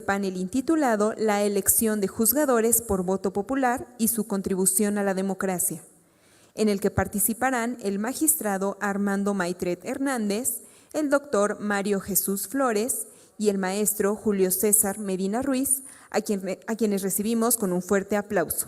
panel intitulado La elección de juzgadores por voto popular y su contribución a la democracia, en el que participarán el magistrado Armando Maitret Hernández, el doctor Mario Jesús Flores y el maestro Julio César Medina Ruiz, a quienes recibimos con un fuerte aplauso.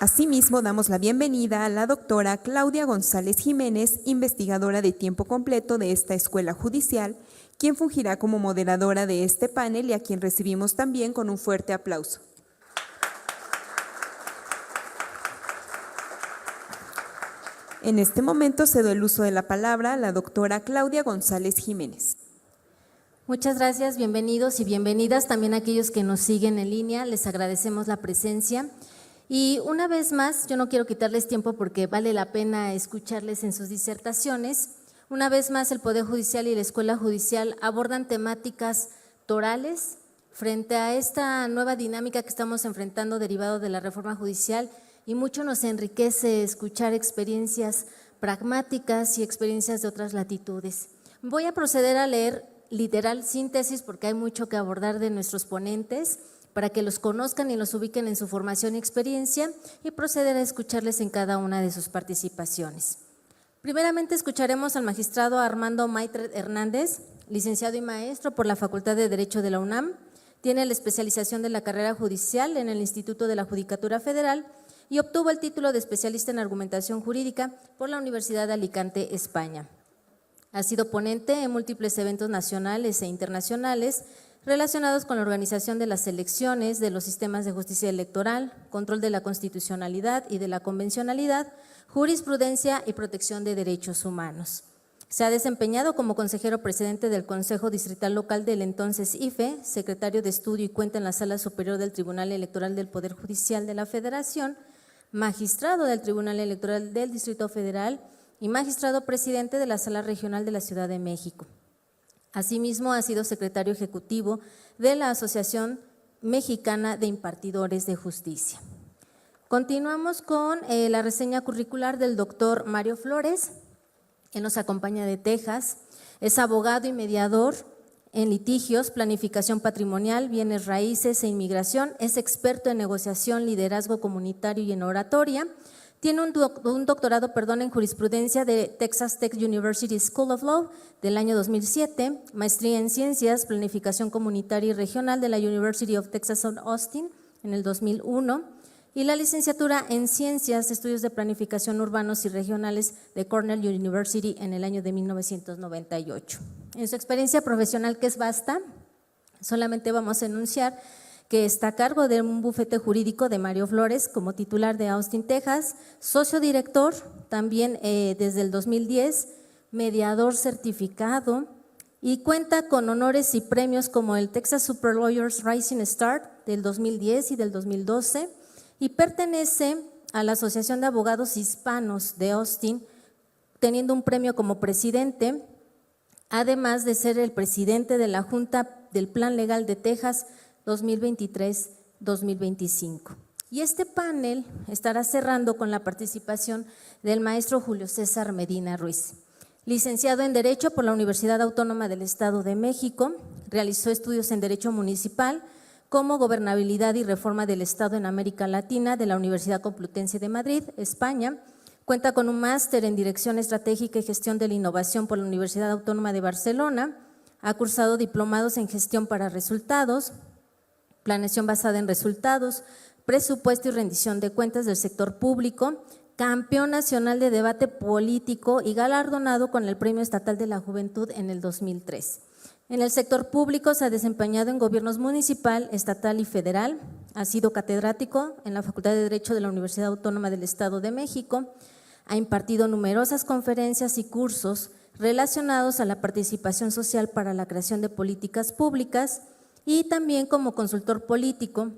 Asimismo, damos la bienvenida a la doctora Claudia González Jiménez, investigadora de tiempo completo de esta escuela judicial, quien fungirá como moderadora de este panel y a quien recibimos también con un fuerte aplauso. En este momento cedo el uso de la palabra a la doctora Claudia González Jiménez. Muchas gracias, bienvenidos y bienvenidas también a aquellos que nos siguen en línea, les agradecemos la presencia. Y una vez más, yo no quiero quitarles tiempo porque vale la pena escucharles en sus disertaciones. Una vez más, el Poder Judicial y la Escuela Judicial abordan temáticas torales frente a esta nueva dinámica que estamos enfrentando derivado de la reforma judicial, y mucho nos enriquece escuchar experiencias pragmáticas y experiencias de otras latitudes. Voy a proceder a leer literal síntesis porque hay mucho que abordar de nuestros ponentes para que los conozcan y los ubiquen en su formación y experiencia, y proceder a escucharles en cada una de sus participaciones. Primeramente escucharemos al magistrado Armando Maitret Hernández, licenciado y maestro por la Facultad de Derecho de la UNAM, tiene la especialización de la carrera judicial en el Instituto de la Judicatura Federal y obtuvo el título de especialista en argumentación jurídica por la Universidad de Alicante, España. Ha sido ponente en múltiples eventos nacionales e internacionales relacionados con la organización de las elecciones, de los sistemas de justicia electoral, control de la constitucionalidad y de la convencionalidad, jurisprudencia y protección de derechos humanos. Se ha desempeñado como consejero presidente del Consejo Distrital Local del entonces IFE, secretario de Estudio y Cuenta en la Sala Superior del Tribunal Electoral del Poder Judicial de la Federación, magistrado del Tribunal Electoral del Distrito Federal y magistrado presidente de la Sala Regional de la Ciudad de México. Asimismo, ha sido secretario ejecutivo de la Asociación Mexicana de Impartidores de Justicia. Continuamos con la reseña curricular del doctor Mario Flores. Él nos acompaña de Texas, es abogado y mediador en litigios, planificación patrimonial, bienes raíces e inmigración, es experto en negociación, liderazgo comunitario y en oratoria. Tiene un doctorado en jurisprudencia de Texas Tech University School of Law del año 2007, maestría en ciencias, planificación comunitaria y regional de la University of Texas at Austin en el 2001 y la licenciatura en ciencias, estudios de planificación urbanos y regionales de Cornell University en el año de 1998. En su experiencia profesional, que es vasta, solamente vamos a enunciar que está a cargo de un bufete jurídico de Mario Flores como titular de Austin, Texas, socio director también desde el 2010, mediador certificado y cuenta con honores y premios como el Texas Super Lawyers Rising Star del 2010 y del 2012 y pertenece a la Asociación de Abogados Hispanos de Austin, teniendo un premio como presidente, además de ser el presidente de la Junta del Plan Legal de Texas 2023-2025. Y este panel estará cerrando con la participación del maestro Julio César Medina Ruiz. Licenciado en Derecho por la Universidad Autónoma del Estado de México, realizó estudios en Derecho Municipal como Gobernabilidad y Reforma del Estado en América Latina de la Universidad Complutense de Madrid, España. Cuenta con un máster en Dirección Estratégica y Gestión de la Innovación por la Universidad Autónoma de Barcelona. Ha cursado diplomados en Gestión para Resultados, Planeación basada en resultados, presupuesto y rendición de cuentas del sector público, campeón nacional de debate político y galardonado con el Premio Estatal de la Juventud en el 2003. En el sector público se ha desempeñado en gobiernos municipal, estatal y federal, ha sido catedrático en la Facultad de Derecho de la Universidad Autónoma del Estado de México, ha impartido numerosas conferencias y cursos relacionados a la participación social para la creación de políticas públicas, y también como consultor político,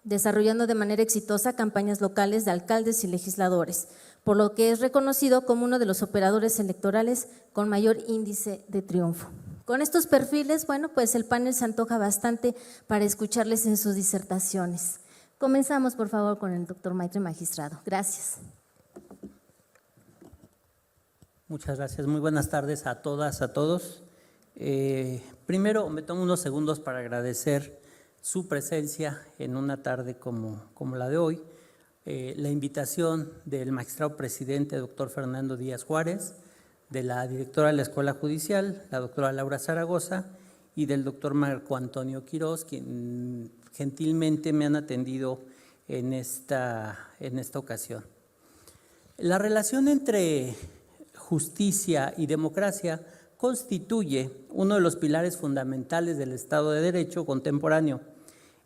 desarrollando de manera exitosa campañas locales de alcaldes y legisladores, por lo que es reconocido como uno de los operadores electorales con mayor índice de triunfo. Con estos perfiles, bueno, pues el panel se antoja bastante para escucharles en sus disertaciones. Comenzamos, por favor, con el doctor Maitret, magistrado. Gracias. Muchas gracias. Muy buenas tardes a todas, a todos. Primero, me tomo unos segundos para agradecer su presencia en una tarde como la de hoy. La invitación del magistrado presidente, doctor Fernando Díaz Juárez, de la directora de la Escuela Judicial, la doctora Laura Zaragoza, y del doctor Marco Antonio Quirós, quien gentilmente me han atendido en esta ocasión. La relación entre justicia y democracia constituye uno de los pilares fundamentales del Estado de Derecho contemporáneo.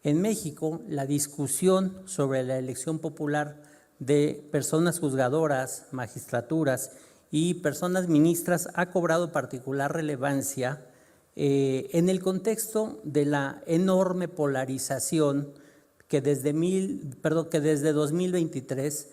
En México, la discusión sobre la elección popular de personas juzgadoras, magistraturas y personas ministras ha cobrado particular relevancia en el contexto de la enorme polarización que desde 2023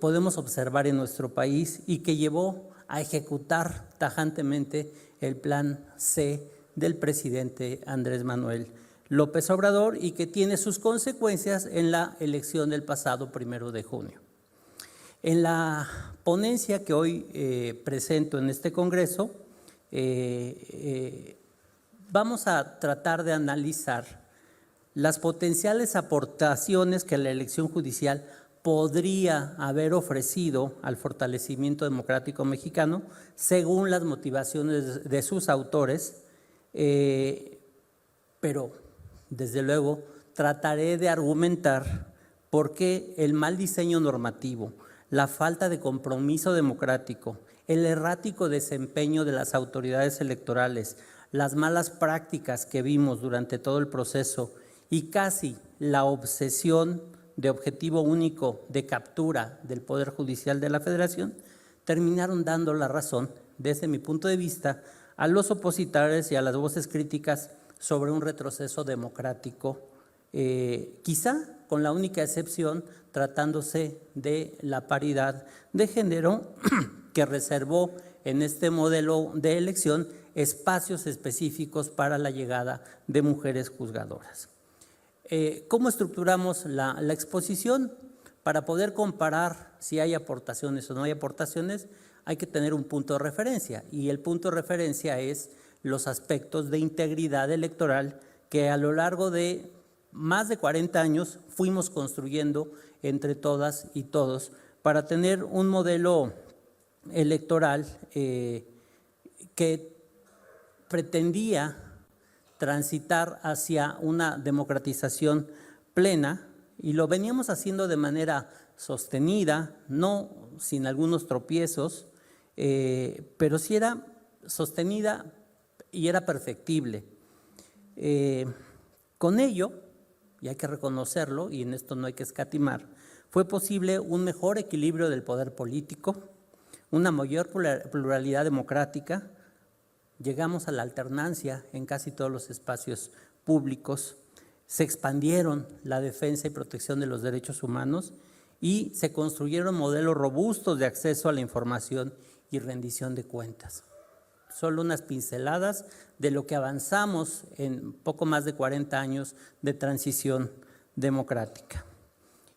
podemos observar en nuestro país y que llevó a ejecutar tajantemente el Plan C del presidente Andrés Manuel López Obrador y que tiene sus consecuencias en la elección del pasado 1 de junio. En la ponencia que hoy presento en este Congreso, vamos a tratar de analizar las potenciales aportaciones que la elección judicial podría haber ofrecido al fortalecimiento democrático mexicano según las motivaciones de sus autores, pero desde luego trataré de argumentar por qué el mal diseño normativo, la falta de compromiso democrático, el errático desempeño de las autoridades electorales, las malas prácticas que vimos durante todo el proceso y casi la obsesión de objetivo único de captura del Poder Judicial de la Federación, terminaron dando la razón, desde mi punto de vista, a los opositores y a las voces críticas sobre un retroceso democrático, quizá con la única excepción tratándose de la paridad de género que reservó en este modelo de elección espacios específicos para la llegada de mujeres juzgadoras. ¿Cómo estructuramos la exposición? Para poder comparar si hay aportaciones o no hay aportaciones, hay que tener un punto de referencia, y el punto de referencia es los aspectos de integridad electoral que a lo largo de más de 40 años fuimos construyendo entre todas y todos para tener un modelo electoral que pretendía transitar hacia una democratización plena, y lo veníamos haciendo de manera sostenida, no sin algunos tropiezos, pero sí era sostenida y era perfectible. Con ello, y hay que reconocerlo, y en esto no hay que escatimar, fue posible un mejor equilibrio del poder político, una mayor pluralidad democrática. Llegamos a la alternancia en casi todos los espacios públicos, se expandieron la defensa y protección de los derechos humanos y se construyeron modelos robustos de acceso a la información y rendición de cuentas. Solo unas pinceladas de lo que avanzamos en poco más de 40 años de transición democrática.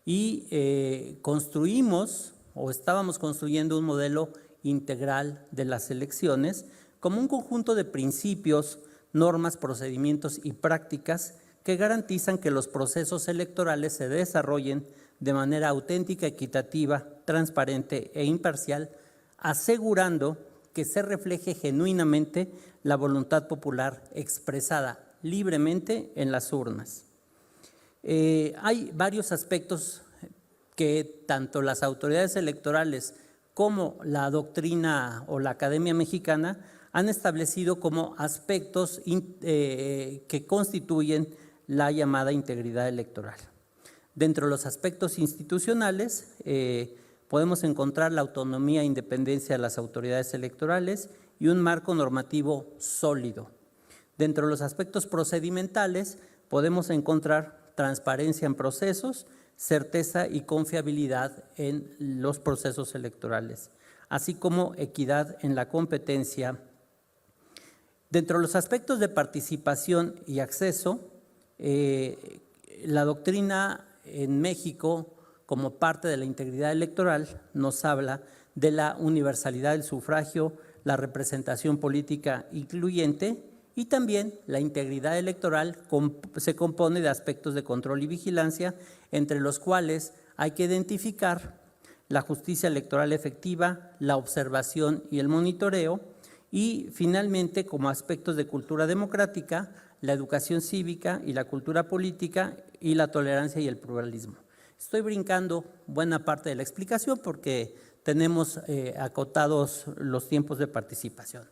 Y construimos o estábamos construyendo un modelo integral de las elecciones como un conjunto de principios, normas, procedimientos y prácticas que garantizan que los procesos electorales se desarrollen de manera auténtica, equitativa, transparente e imparcial, asegurando que se refleje genuinamente la voluntad popular expresada libremente en las urnas. Hay varios aspectos que tanto las autoridades electorales como la doctrina o la Academia Mexicana han establecido como aspectos que constituyen la llamada integridad electoral. Dentro de los aspectos institucionales podemos encontrar la autonomía e independencia de las autoridades electorales y un marco normativo sólido. Dentro de los aspectos procedimentales podemos encontrar transparencia en procesos, certeza y confiabilidad en los procesos electorales, así como equidad en la competencia. Dentro de los aspectos de participación y acceso, la doctrina en México, como parte de la integridad electoral, nos habla de la universalidad del sufragio, la representación política incluyente y también la integridad electoral se compone de aspectos de control y vigilancia, entre los cuales hay que identificar la justicia electoral efectiva, la observación y el monitoreo, y finalmente, como aspectos de cultura democrática, la educación cívica y la cultura política y la tolerancia y el pluralismo. Estoy brincando buena parte de la explicación porque tenemos acotados los tiempos de participación.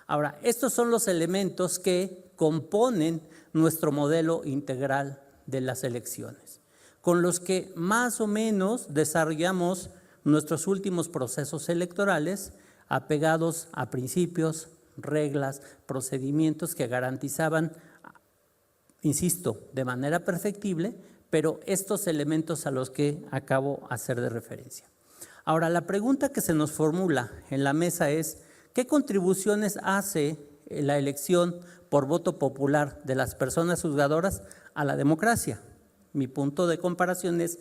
Ahora, estos son los elementos que componen nuestro modelo integral de las elecciones, con los que más o menos desarrollamos nuestros últimos procesos electorales apegados a principios, reglas, procedimientos que garantizaban, insisto, de manera perfectible, pero estos elementos a los que acabo de hacer de referencia. Ahora, la pregunta que se nos formula en la mesa es, ¿qué contribuciones hace la elección por voto popular de las personas juzgadoras a la democracia? Mi punto de comparación es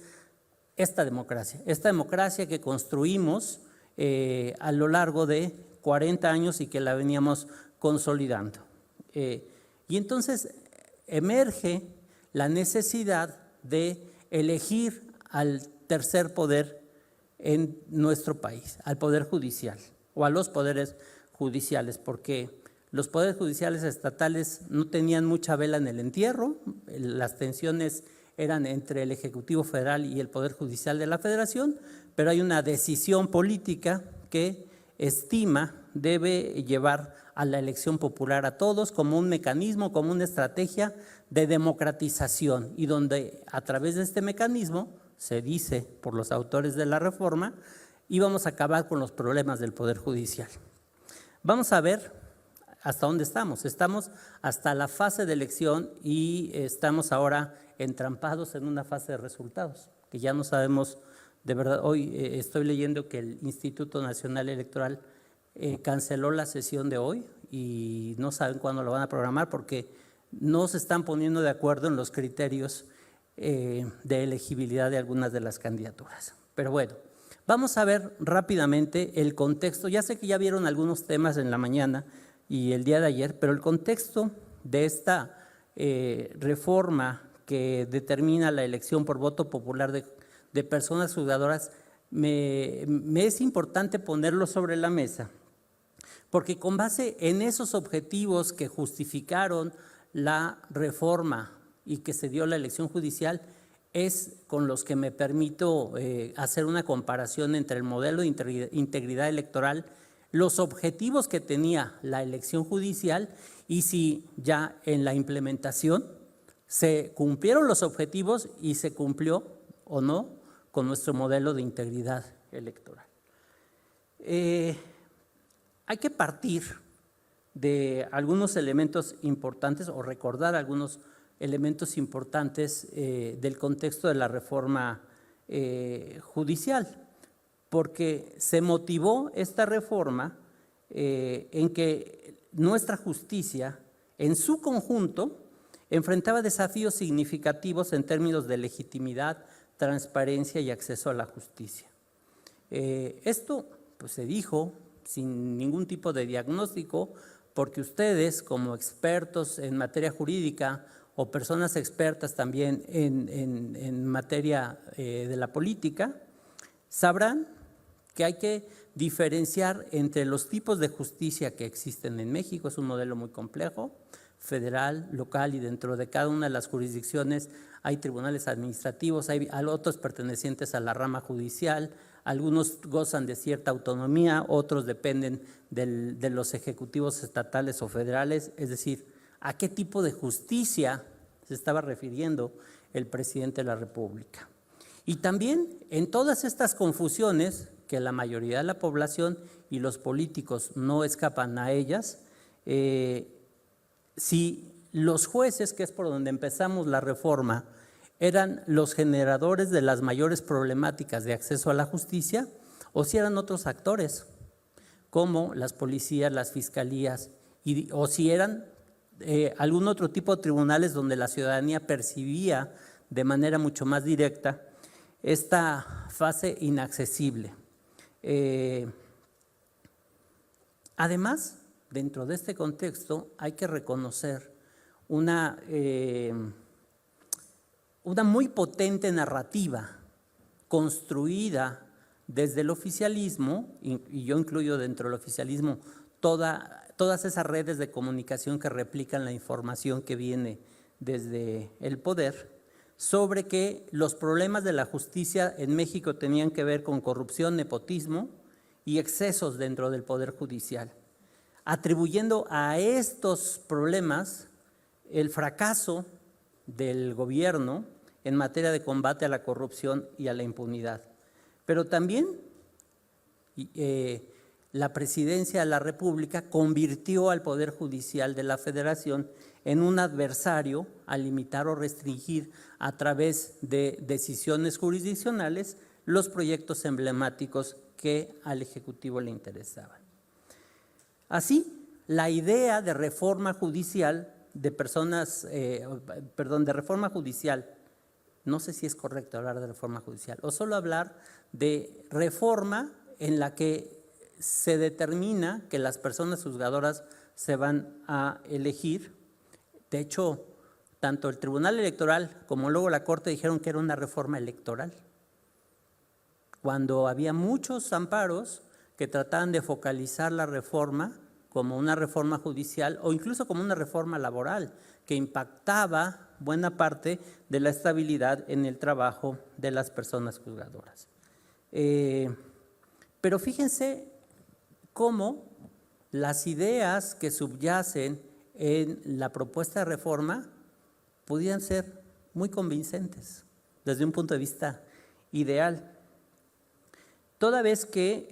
esta democracia que construimos a lo largo de 40 años y que la veníamos consolidando. Y entonces emerge la necesidad de elegir al tercer poder en nuestro país, al Poder Judicial o a los poderes judiciales, porque los poderes judiciales estatales no tenían mucha vela en el entierro, las tensiones eran entre el Ejecutivo Federal y el Poder Judicial de la Federación, pero hay una decisión política que estima debe llevar a la elección popular a todos como un mecanismo, como una estrategia de democratización, y donde a través de este mecanismo, se dice por los autores de la reforma, íbamos a acabar con los problemas del Poder Judicial. Vamos a ver hasta dónde estamos. Estamos hasta la fase de elección y estamos ahora entrampados en una fase de resultados, que ya no sabemos de verdad. Hoy estoy leyendo que el Instituto Nacional Electoral canceló la sesión de hoy y no saben cuándo lo van a programar porque no se están poniendo de acuerdo en los criterios de elegibilidad de algunas de las candidaturas. Pero bueno, vamos a ver rápidamente el contexto. Ya sé que ya vieron algunos temas en la mañana y el día de ayer, pero el contexto de esta reforma que determina la elección por voto popular de personas juzgadoras, me es importante ponerlo sobre la mesa, porque con base en esos objetivos que justificaron la reforma y que se dio la elección judicial, es con los que me permito hacer una comparación entre el modelo de integridad electoral, los objetivos que tenía la elección judicial y si ya en la implementación se cumplieron los objetivos y se cumplió o no con nuestro modelo de integridad electoral. Hay que partir de algunos elementos importantes o recordar algunos elementos importantes del contexto de la reforma judicial, porque se motivó esta reforma en que nuestra justicia en su conjunto enfrentaba desafíos significativos en términos de legitimidad, transparencia y acceso a la justicia. Esto pues, se dijo sin ningún tipo de diagnóstico, porque ustedes como expertos en materia jurídica o personas expertas también en materia de la política, sabrán que hay que diferenciar entre los tipos de justicia que existen en México. Es un modelo muy complejo, federal, local, y dentro de cada una de las jurisdicciones hay tribunales administrativos, hay otros pertenecientes a la rama judicial, algunos gozan de cierta autonomía, otros dependen de los ejecutivos estatales o federales, es decir, ¿a qué tipo de justicia se estaba refiriendo el presidente de la República? Y también en todas estas confusiones, que la mayoría de la población y los políticos no escapan a ellas, si los jueces, que es por donde empezamos la reforma, eran los generadores de las mayores problemáticas de acceso a la justicia, o si eran otros actores, como las policías, las fiscalías, o si eran algún otro tipo de tribunales donde la ciudadanía percibía de manera mucho más directa esta fase inaccesible. Además, dentro de este contexto hay que reconocer una muy potente narrativa construida desde el oficialismo, y yo incluyo dentro del oficialismo todas esas redes de comunicación que replican la información que viene desde el poder, sobre que los problemas de la justicia en México tenían que ver con corrupción, nepotismo y excesos dentro del Poder Judicial, atribuyendo a estos problemas el fracaso del gobierno en materia de combate a la corrupción y a la impunidad. Pero también la Presidencia de la República convirtió al Poder Judicial de la Federación en un adversario al limitar o restringir a través de decisiones jurisdiccionales los proyectos emblemáticos que al Ejecutivo le interesaban. Así, la idea de reforma judicial de reforma judicial, no sé si es correcto hablar de reforma judicial, o solo hablar de reforma en la que se determina que las personas juzgadoras se van a elegir. De hecho, tanto el Tribunal Electoral como luego la Corte dijeron que era una reforma electoral, cuando había muchos amparos que trataban de focalizar la reforma como una reforma judicial o incluso como una reforma laboral que impactaba buena parte de la estabilidad en el trabajo de las personas juzgadoras. Pero fíjense cómo las ideas que subyacen en la propuesta de reforma podían ser muy convincentes desde un punto de vista ideal. Toda vez que,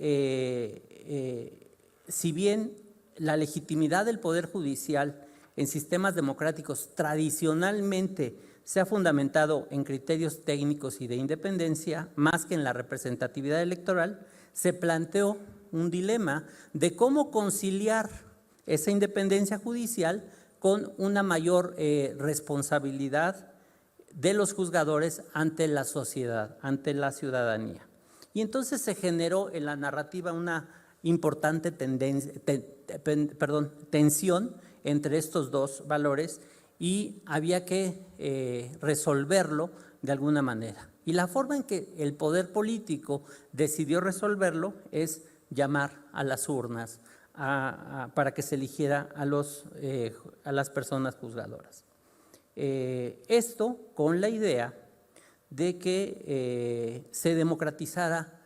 si bien la legitimidad del Poder Judicial en sistemas democráticos tradicionalmente se ha fundamentado en criterios técnicos y de independencia, más que en la representatividad electoral, se planteó un dilema de cómo conciliar esa independencia judicial con una mayor responsabilidad de los juzgadores ante la sociedad, ante la ciudadanía. Y entonces se generó en la narrativa una importante tensión entre estos dos valores y había que resolverlo de alguna manera. Y la forma en que el poder político decidió resolverlo es llamar a las urnas para que se eligiera a las personas juzgadoras. Esto con la idea de que se democratizara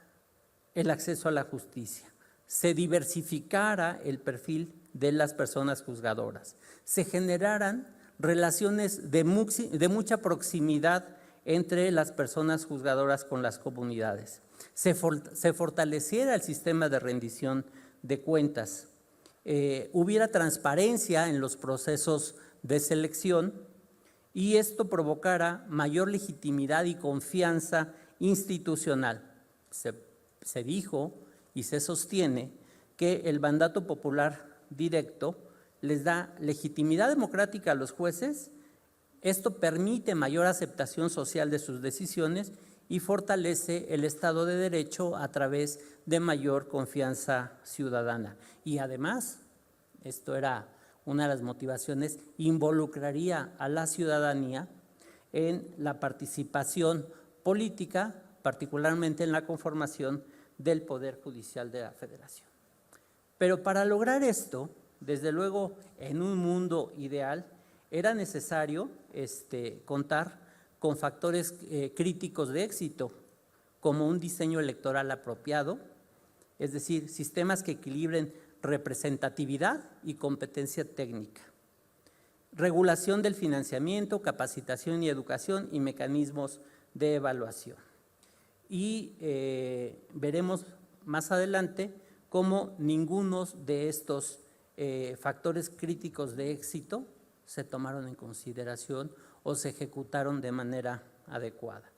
el acceso a la justicia, se diversificara el perfil de las personas juzgadoras, se generaran relaciones de mucha proximidad entre las personas juzgadoras con las comunidades, se fortaleciera el sistema de rendición de cuentas, hubiera transparencia en los procesos de selección y esto provocara mayor legitimidad y confianza institucional. Se dijo y se sostiene que el mandato popular directo les da legitimidad democrática a los jueces, esto permite mayor aceptación social de sus decisiones y fortalece el Estado de Derecho a través de mayor confianza ciudadana. Y además, esto era una de las motivaciones, involucraría a la ciudadanía en la participación política, particularmente en la conformación del Poder Judicial de la Federación. Pero para lograr esto, desde luego, en un mundo ideal, era necesario contar con factores críticos de éxito, como un diseño electoral apropiado, es decir, sistemas que equilibren representatividad y competencia técnica, regulación del financiamiento, capacitación y educación y mecanismos de evaluación. Y veremos más adelante cómo ninguno de estos factores críticos de éxito se tomaron en consideración o se ejecutaron de manera adecuada.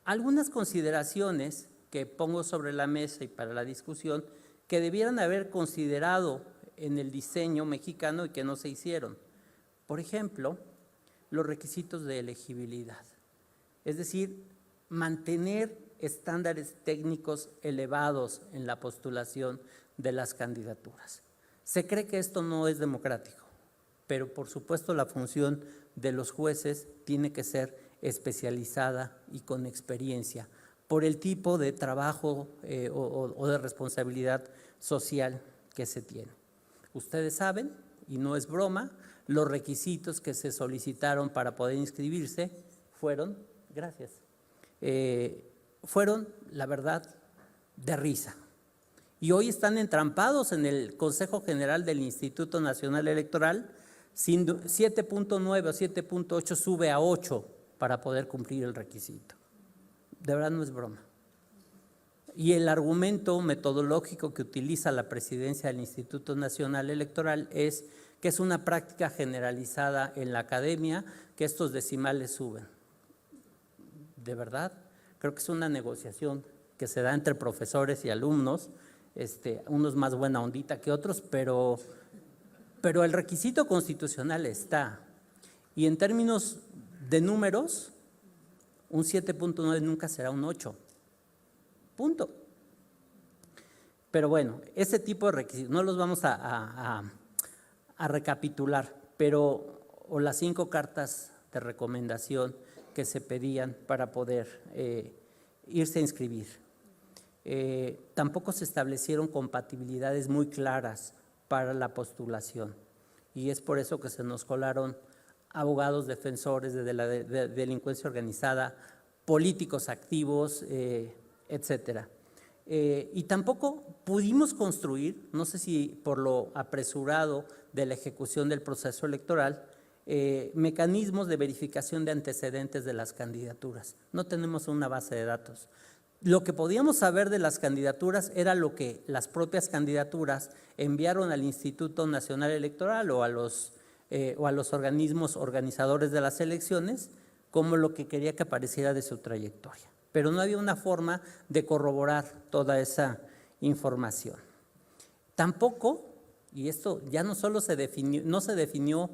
Algunas consideraciones que pongo sobre la mesa y para la discusión que debieran haber considerado en el diseño mexicano y que no se hicieron. Por ejemplo, los requisitos de elegibilidad. Es decir, mantener estándares técnicos elevados en la postulación de las candidaturas. Se cree que esto no es democrático, pero por supuesto la función de los jueces tiene que ser especializada y con experiencia por el tipo de trabajo o de responsabilidad social que se tiene. Ustedes saben, y no es broma, los requisitos que se solicitaron para poder inscribirse fueron, fueron, la verdad, de risa. Y hoy están entrampados en el Consejo General del Instituto Nacional Electoral, 7.9 o 7.8 sube a 8 para poder cumplir el requisito. De verdad no es broma. Y el argumento metodológico que utiliza la presidencia del Instituto Nacional Electoral es que es una práctica generalizada en la academia que estos decimales suben. De verdad, creo que es una negociación que se da entre profesores y alumnos, unos más buena ondita que otros, pero el requisito constitucional está. Y en términos de números, un 7.9 nunca será un 8. Punto. Pero bueno, ese tipo de requisitos, no los vamos a recapitular, pero o las 5 cartas de recomendación que se pedían para poder irse a inscribir. Tampoco se establecieron compatibilidades muy claras para la postulación y es por eso que se nos colaron abogados defensores de la delincuencia organizada, políticos activos, etcétera. Y tampoco pudimos construir, no sé si por lo apresurado de la ejecución del proceso electoral, mecanismos de verificación de antecedentes de las candidaturas. No tenemos una base de datos. Lo que podíamos saber de las candidaturas era lo que las propias candidaturas enviaron al Instituto Nacional Electoral o a los organismos organizadores de las elecciones, como lo que quería que apareciera de su trayectoria. Pero no había una forma de corroborar toda esa información. Tampoco, y esto ya no solo se definió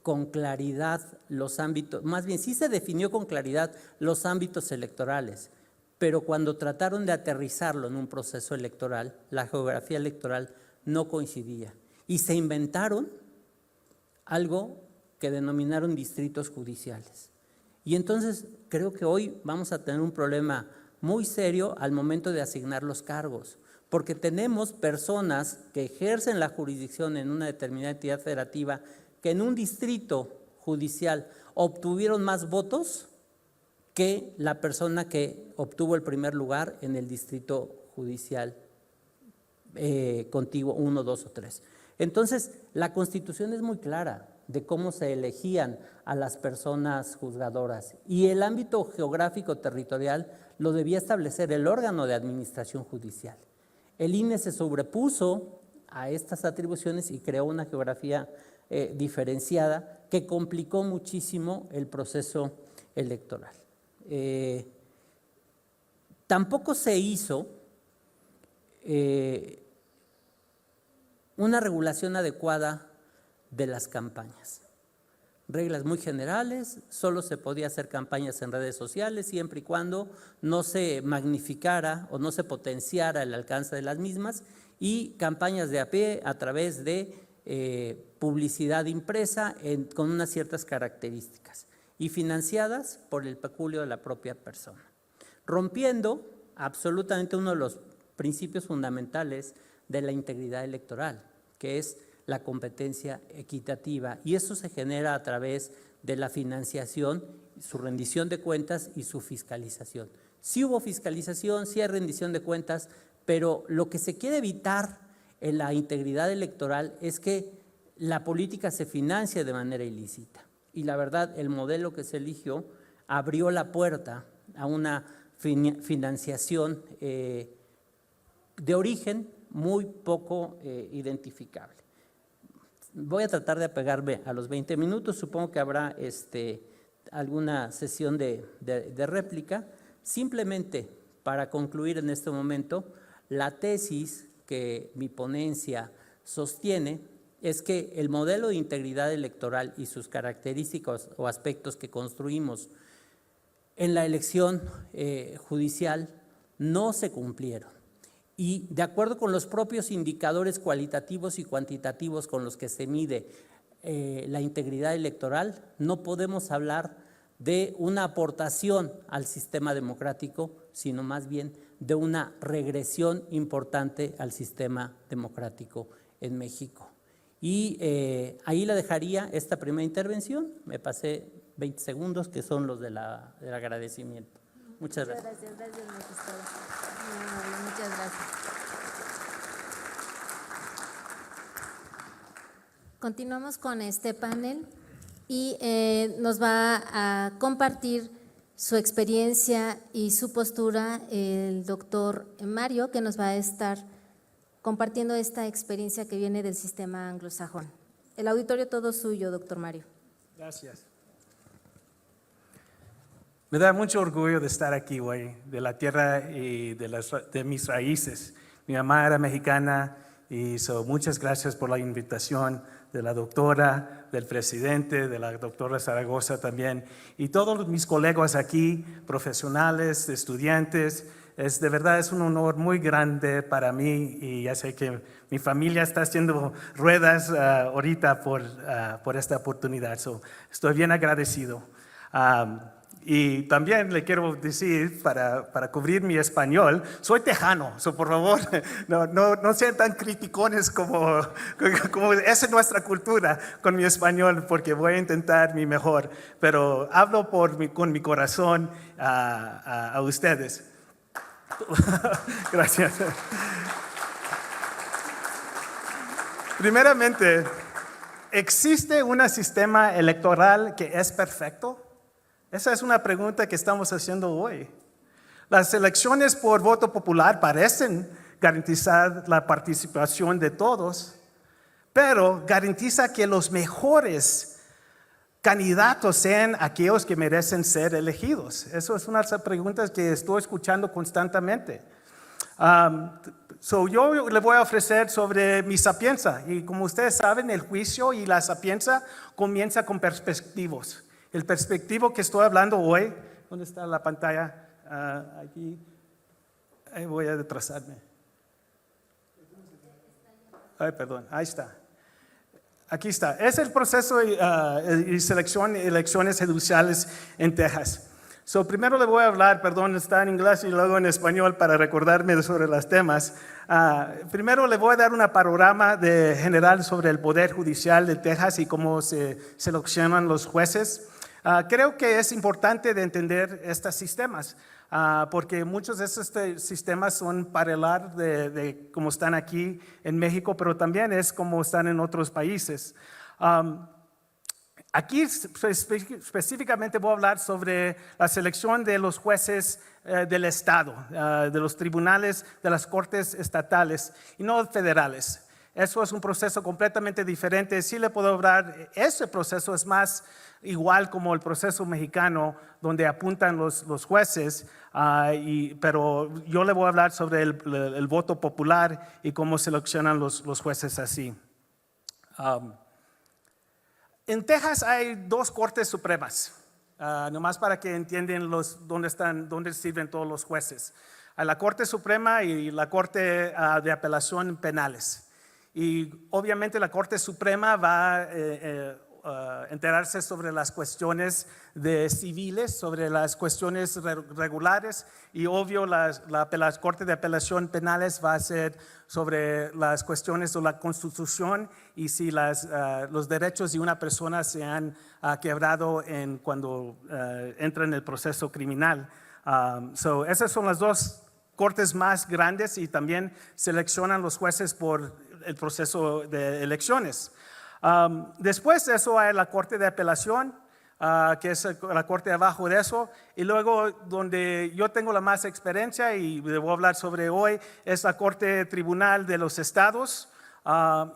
con claridad los ámbitos, más bien sí se definió con claridad los ámbitos electorales, pero cuando trataron de aterrizarlo en un proceso electoral, la geografía electoral no coincidía y se inventaron algo que denominaron distritos judiciales. Y entonces creo que hoy vamos a tener un problema muy serio al momento de asignar los cargos, porque tenemos personas que ejercen la jurisdicción en una determinada entidad federativa que en un distrito judicial obtuvieron más votos que la persona que obtuvo el primer lugar en el distrito judicial contiguo 1, 2 o 3. Entonces, la Constitución es muy clara de cómo se elegían a las personas juzgadoras y el ámbito geográfico territorial lo debía establecer el órgano de administración judicial. El INE se sobrepuso a estas atribuciones y creó una geografía diferenciada que complicó muchísimo el proceso electoral. Tampoco se hizo una regulación adecuada de las campañas. Reglas muy generales, solo se podía hacer campañas en redes sociales siempre y cuando no se magnificara o no se potenciara el alcance de las mismas, y campañas de a pie a través de publicidad impresa con unas ciertas características y financiadas por el peculio de la propia persona, rompiendo absolutamente uno de los principios fundamentales de la integridad electoral, que es la competencia equitativa, y eso se genera a través de la financiación, su rendición de cuentas y su fiscalización. Sí hubo fiscalización, sí hay rendición de cuentas, pero lo que se quiere evitar en la integridad electoral es que la política se financie de manera ilícita. Y la verdad, el modelo que se eligió abrió la puerta a una financiación de origen muy poco identificable. Voy a tratar de apegarme a los 20 minutos, supongo que habrá alguna sesión de réplica. Simplemente para concluir en este momento, la tesis que mi ponencia sostiene es que el modelo de integridad electoral y sus características o aspectos que construimos en la elección judicial no se cumplieron. Y de acuerdo con los propios indicadores cualitativos y cuantitativos con los que se mide la integridad electoral, no podemos hablar de una aportación al sistema democrático, sino más bien de una regresión importante al sistema democrático en México. Y ahí la dejaría esta primera intervención. Me pasé 20 segundos, que son los del agradecimiento. Muchas gracias. Gracias, magistrado. Muchas gracias. Continuamos con este panel y nos va a compartir su experiencia y su postura el doctor Mario, que nos va a estar compartiendo esta experiencia que viene del sistema anglosajón. El auditorio todo suyo, doctor Mario. Gracias. Me da mucho orgullo de estar aquí hoy, de la tierra y de mis raíces. Mi mamá era mexicana y muchas gracias por la invitación de la doctora, del presidente, de la doctora Zaragoza también, y todos mis colegas aquí, profesionales, estudiantes. De verdad es un honor muy grande para mí y ya sé que mi familia está haciendo ruedas ahorita por esta oportunidad. Estoy bien agradecido. Y también le quiero decir, para cubrir mi español, soy tejano, por favor, no sean tan criticones como esa es nuestra cultura con mi español, porque voy a intentar mi mejor, pero hablo con mi corazón a ustedes. Gracias. Primeramente, ¿existe un sistema electoral que es perfecto? Esa es una pregunta que estamos haciendo hoy. Las elecciones por voto popular parecen garantizar la participación de todos, pero garantiza que los mejores candidatos sean aquellos que merecen ser elegidos. Eso es una de las preguntas que estoy escuchando constantemente. Yo le voy a ofrecer sobre mi sapienza, y como ustedes saben, el juicio y la sapienza comienza con perspectivos. El perspectivo que estoy hablando hoy, ¿dónde está la pantalla? Aquí, ahí voy a retrasarme. Ay, perdón, ahí está. Aquí está. Es el proceso y selección de elecciones judiciales en Texas. Primero le voy a hablar, está en inglés y luego en español para recordarme sobre los temas. Primero le voy a dar una panorama general sobre el Poder Judicial de Texas y cómo se seleccionan los jueces. Creo que es importante de entender estos sistemas, porque muchos de estos sistemas son paralelos de cómo están aquí en México, pero también es como están en otros países. Aquí específicamente voy a hablar sobre la selección de los jueces del Estado, de los tribunales, de las cortes estatales y no federales. Eso es un proceso completamente diferente. Sí le puedo hablar, ese proceso es más igual como el proceso mexicano, donde apuntan los jueces, pero yo le voy a hablar sobre el voto popular y cómo seleccionan los jueces así. En Texas hay dos cortes supremas, nomás para que entiendan dónde sirven todos los jueces. Hay la Corte Suprema y la Corte de Apelación Penales. Y obviamente la Corte Suprema va a enterarse sobre las cuestiones civiles, sobre las cuestiones regulares, y obvio la Corte de Apelación Penales va a ser sobre las cuestiones de la Constitución y si los derechos de una persona se han quebrado cuando entra en el proceso criminal. Esas son las dos cortes más grandes y también seleccionan los jueces por el proceso de elecciones. Después de eso hay la Corte de Apelación, que es la corte abajo de eso, y luego donde yo tengo la más experiencia y le voy a hablar sobre hoy es la Corte Tribunal de los Estados,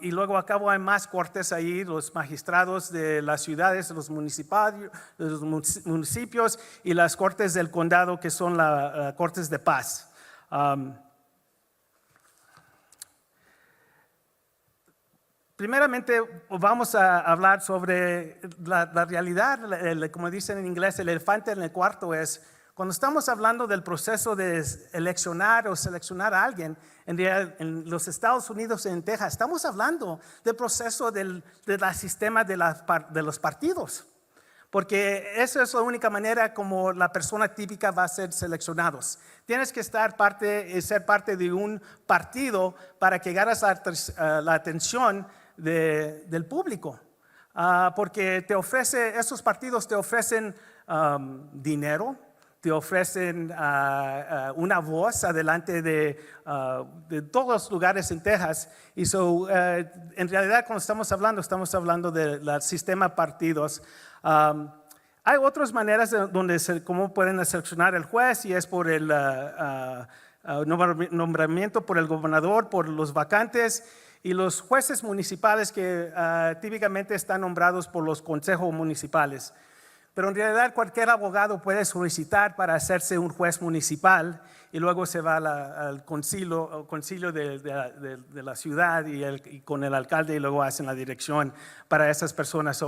y luego a cabo hay más cortes ahí, los magistrados de las ciudades, de los municipios y las cortes del condado, que son las cortes de paz. primeramente vamos a hablar sobre la realidad, como dicen en inglés, el elefante en el cuarto es, cuando estamos hablando del proceso de eleccionar o seleccionar a alguien, en los Estados Unidos, en Texas, estamos hablando del proceso del sistema de los partidos. Porque esa es la única manera como la persona típica va a ser seleccionados. Tienes que ser parte de un partido para que ganes la atención del público. Porque esos partidos te ofrecen dinero, te ofrecen una voz adelante de todos los lugares en Texas. Y en realidad cuando estamos hablando del sistema partidos. Hay otras maneras cómo pueden seleccionar el juez, y es por el nombramiento por el gobernador, por los vacantes, y los jueces municipales que típicamente están nombrados por los consejos municipales. Pero en realidad cualquier abogado puede solicitar para hacerse un juez municipal y luego se va al concilio de la ciudad y con el alcalde, y luego hacen la dirección para esas personas.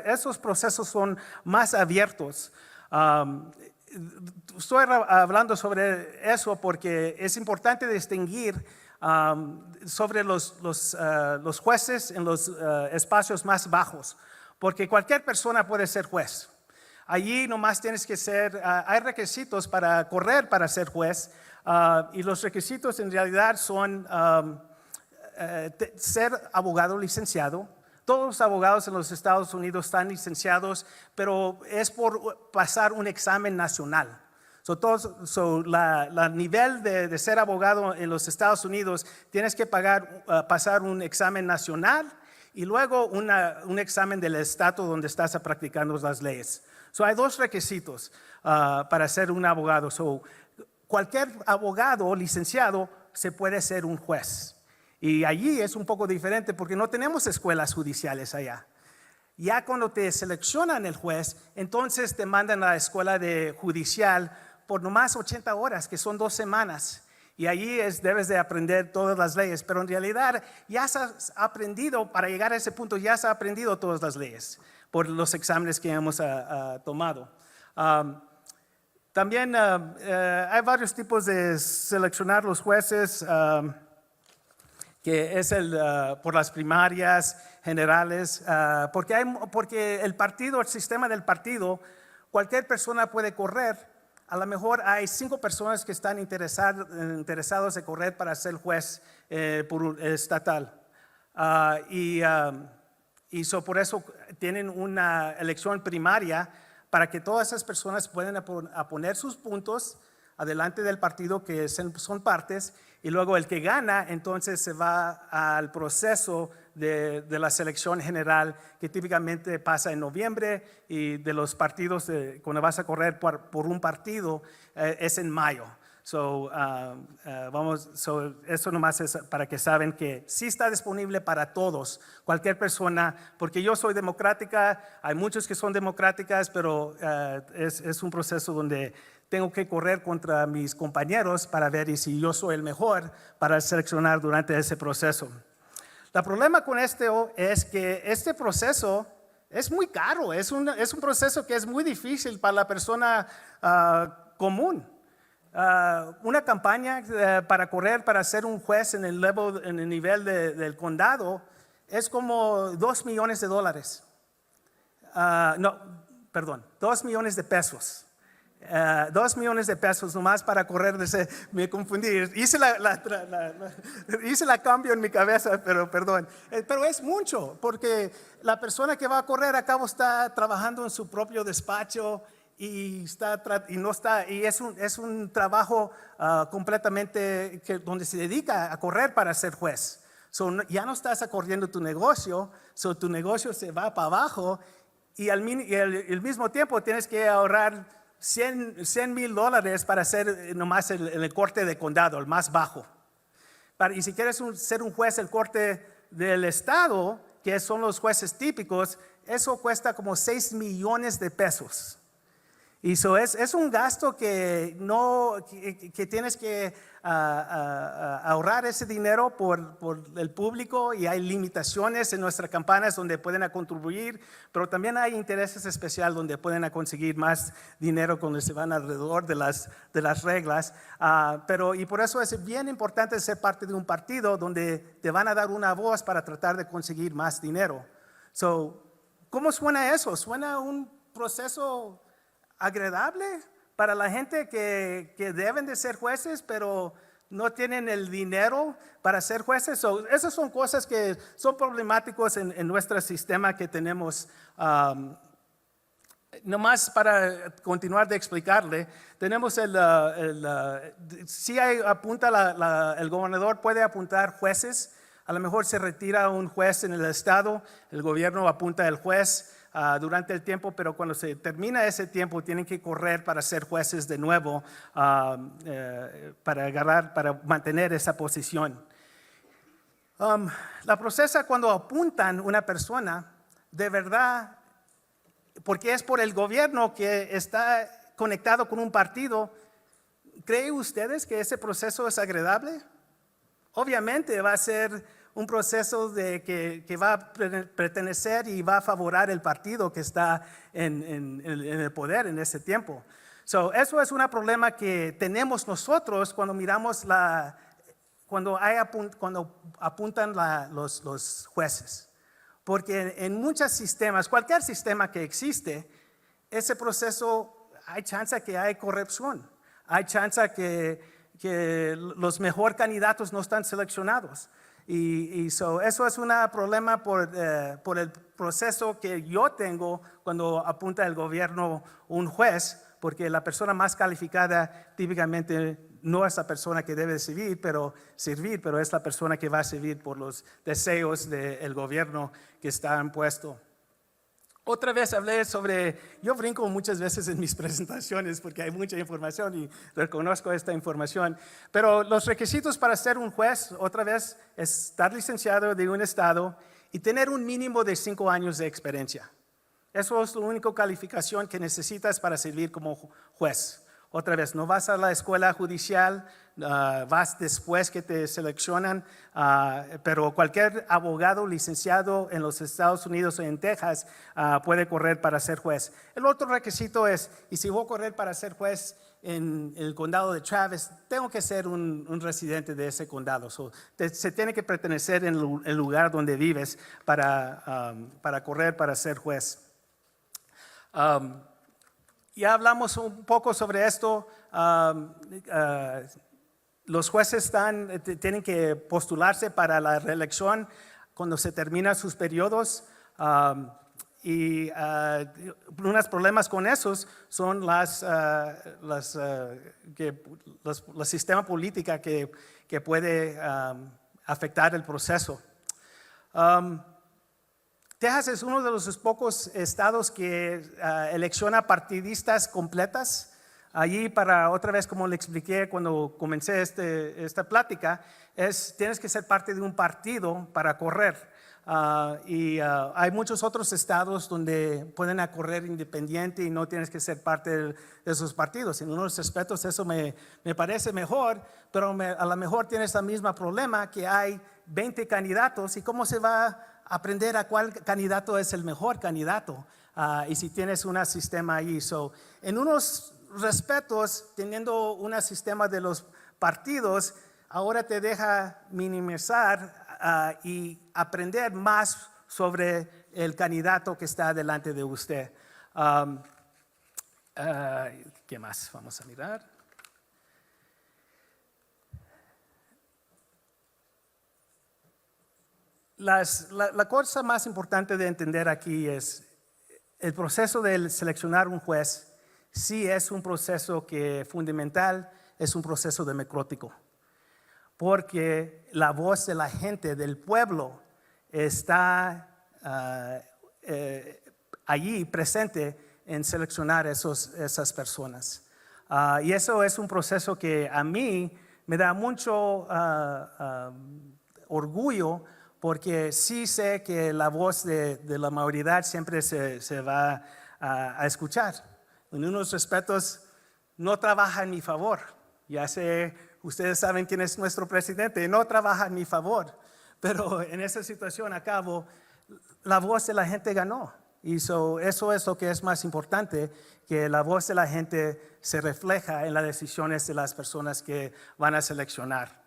Esos procesos son más abiertos. Estoy hablando sobre eso porque es importante distinguir sobre los jueces en los espacios más bajos, porque cualquier persona puede ser juez. Allí nomás tienes que hay requisitos para correr para ser juez, y los requisitos en realidad son ser abogado licenciado. Todos los abogados en los Estados Unidos están licenciados, pero es por pasar un examen nacional. La nivel de ser abogado en los Estados Unidos, tienes que pasar un examen nacional y luego un examen del estado donde estás practicando las leyes. Hay dos requisitos para ser un abogado. Cualquier abogado licenciado se puede ser un juez. Y allí es un poco diferente porque no tenemos escuelas judiciales allá. Ya cuando te seleccionan el juez, entonces te mandan a la escuela judicial por nomás 80 horas, que son 2 semanas. Y allí debes de aprender todas las leyes. Pero en realidad ya has aprendido, para llegar a ese punto, ya has aprendido todas las leyes por los exámenes que hemos tomado. También hay varios tipos de seleccionar los jueces, que es por las primarias generales, porque el sistema del partido, cualquier persona puede correr. A lo mejor hay 5 personas que están interesados en correr para ser juez estatal. Por eso tienen una elección primaria para que todas esas personas puedan poner sus puntos adelante del partido, que son partes, y luego el que gana entonces se va al proceso de la selección general, que típicamente pasa en noviembre, y de los partidos, cuando vas a correr por un partido, es en mayo. Eso nomás es para que saben que sí está disponible para todos, cualquier persona, porque yo soy democrática, hay muchos que son democráticas, pero es un proceso donde tengo que correr contra mis compañeros para ver si yo soy el mejor para seleccionar durante ese proceso. El problema con esto es que este proceso es muy caro, es un proceso que es muy difícil para la persona común. Una campaña para correr para ser un juez en el nivel del condado es como $2 millones. $2 millones de pesos. $2 millones de pesos nomás para correr. Me confundí. Hice la cambio en mi cabeza, pero perdón. Pero es mucho, porque la persona que va a correr a cabo está trabajando en su propio despacho. Y es un trabajo completamente donde se dedica a correr para ser juez. Ya no estás corriendo tu negocio, tu negocio se va para abajo, y al mismo tiempo tienes que ahorrar $100,000 para hacer nomás el corte de condado, el más bajo. Y si quieres ser un juez, el corte del estado, que son los jueces típicos, eso cuesta como $6 millones. Y eso es un gasto que, que tienes que ahorrar ese dinero por el público, y hay limitaciones en nuestras campañas donde pueden contribuir, pero también hay intereses especiales donde pueden conseguir más dinero cuando se van alrededor de las reglas. Y por eso es bien importante ser parte de un partido donde te van a dar una voz para tratar de conseguir más dinero. ¿Cómo suena eso? ¿Suena un proceso agradable para la gente que deben de ser jueces, pero no tienen el dinero para ser jueces? Esas son cosas que son problemáticas en nuestro sistema que tenemos. Nomás para continuar de explicarle, tenemos el gobernador puede apuntar jueces. A lo mejor se retira un juez en el estado, el gobierno apunta el juez durante el tiempo, pero cuando se termina ese tiempo tienen que correr para ser jueces de nuevo, para mantener esa posición. La procesa cuando apuntan una persona, de verdad, porque es por el gobierno que está conectado con un partido, ¿creen ustedes que ese proceso es agradable? Obviamente va a ser un proceso que va a pertenecer y va a favorar el partido que está en el poder en ese tiempo. Eso es un problema que tenemos nosotros cuando miramos cuando apuntan los jueces. Porque en muchos sistemas, cualquier sistema que existe, ese proceso hay chance que hay corrupción, hay chance que los mejores candidatos no están seleccionados. Eso es un problema por el proceso que yo tengo cuando apunta el gobierno un juez, porque la persona más calificada típicamente no es la persona que debe servir, pero es la persona que va a servir por los deseos del gobierno que está impuesto. Otra vez hablé yo brinco muchas veces en mis presentaciones porque hay mucha información y reconozco esta información, pero los requisitos para ser un juez, otra vez, es estar licenciado de un estado y tener un mínimo de 5 años de experiencia. Eso es la única calificación que necesitas para servir como juez. Otra vez, no vas a la escuela judicial, vas después que te seleccionan, pero cualquier abogado licenciado en los Estados Unidos o en Texas puede correr para ser juez. El otro requisito es, y si voy a correr para ser juez en el condado de Travis, tengo que ser un residente de ese condado. Se tiene que pertenecer en el lugar donde vives para correr para ser juez. Ya hablamos un poco sobre esto. Los jueces tienen que postularse para la reelección cuando se terminan sus periodos. Unos problemas con esos son los sistemas políticos que puede afectar el proceso. Texas es uno de los pocos estados que elecciona partidistas completas. Allí, otra vez, como le expliqué cuando comencé esta plática, tienes que ser parte de un partido para correr. Hay muchos otros estados donde pueden correr independiente y no tienes que ser parte de esos partidos. En unos aspectos eso me parece mejor, pero a lo mejor tienes el mismo problema que hay 20 candidatos y cómo se va a aprender a cuál candidato es el mejor candidato y si tienes un sistema ahí. En unos respetos, teniendo un sistema de los partidos, ahora te deja minimizar y aprender más sobre el candidato que está delante de usted. ¿Qué más? Vamos a mirar. La cosa más importante de entender aquí es el proceso de seleccionar un juez. Sí es un proceso que fundamental, es un proceso democrático, porque la voz de la gente, del pueblo, está allí presente en seleccionar esas personas. Y eso es un proceso que a mí me da mucho orgullo, porque sí sé que la voz de la mayoría siempre se va a escuchar. en unos respetos, no trabaja en mi favor. Ya sé, ustedes saben quién es nuestro presidente, no trabaja en mi favor. Pero en esa situación, a cabo, la voz de la gente ganó. Y eso es lo que es más importante, que la voz de la gente se refleja en las decisiones de las personas que van a seleccionar.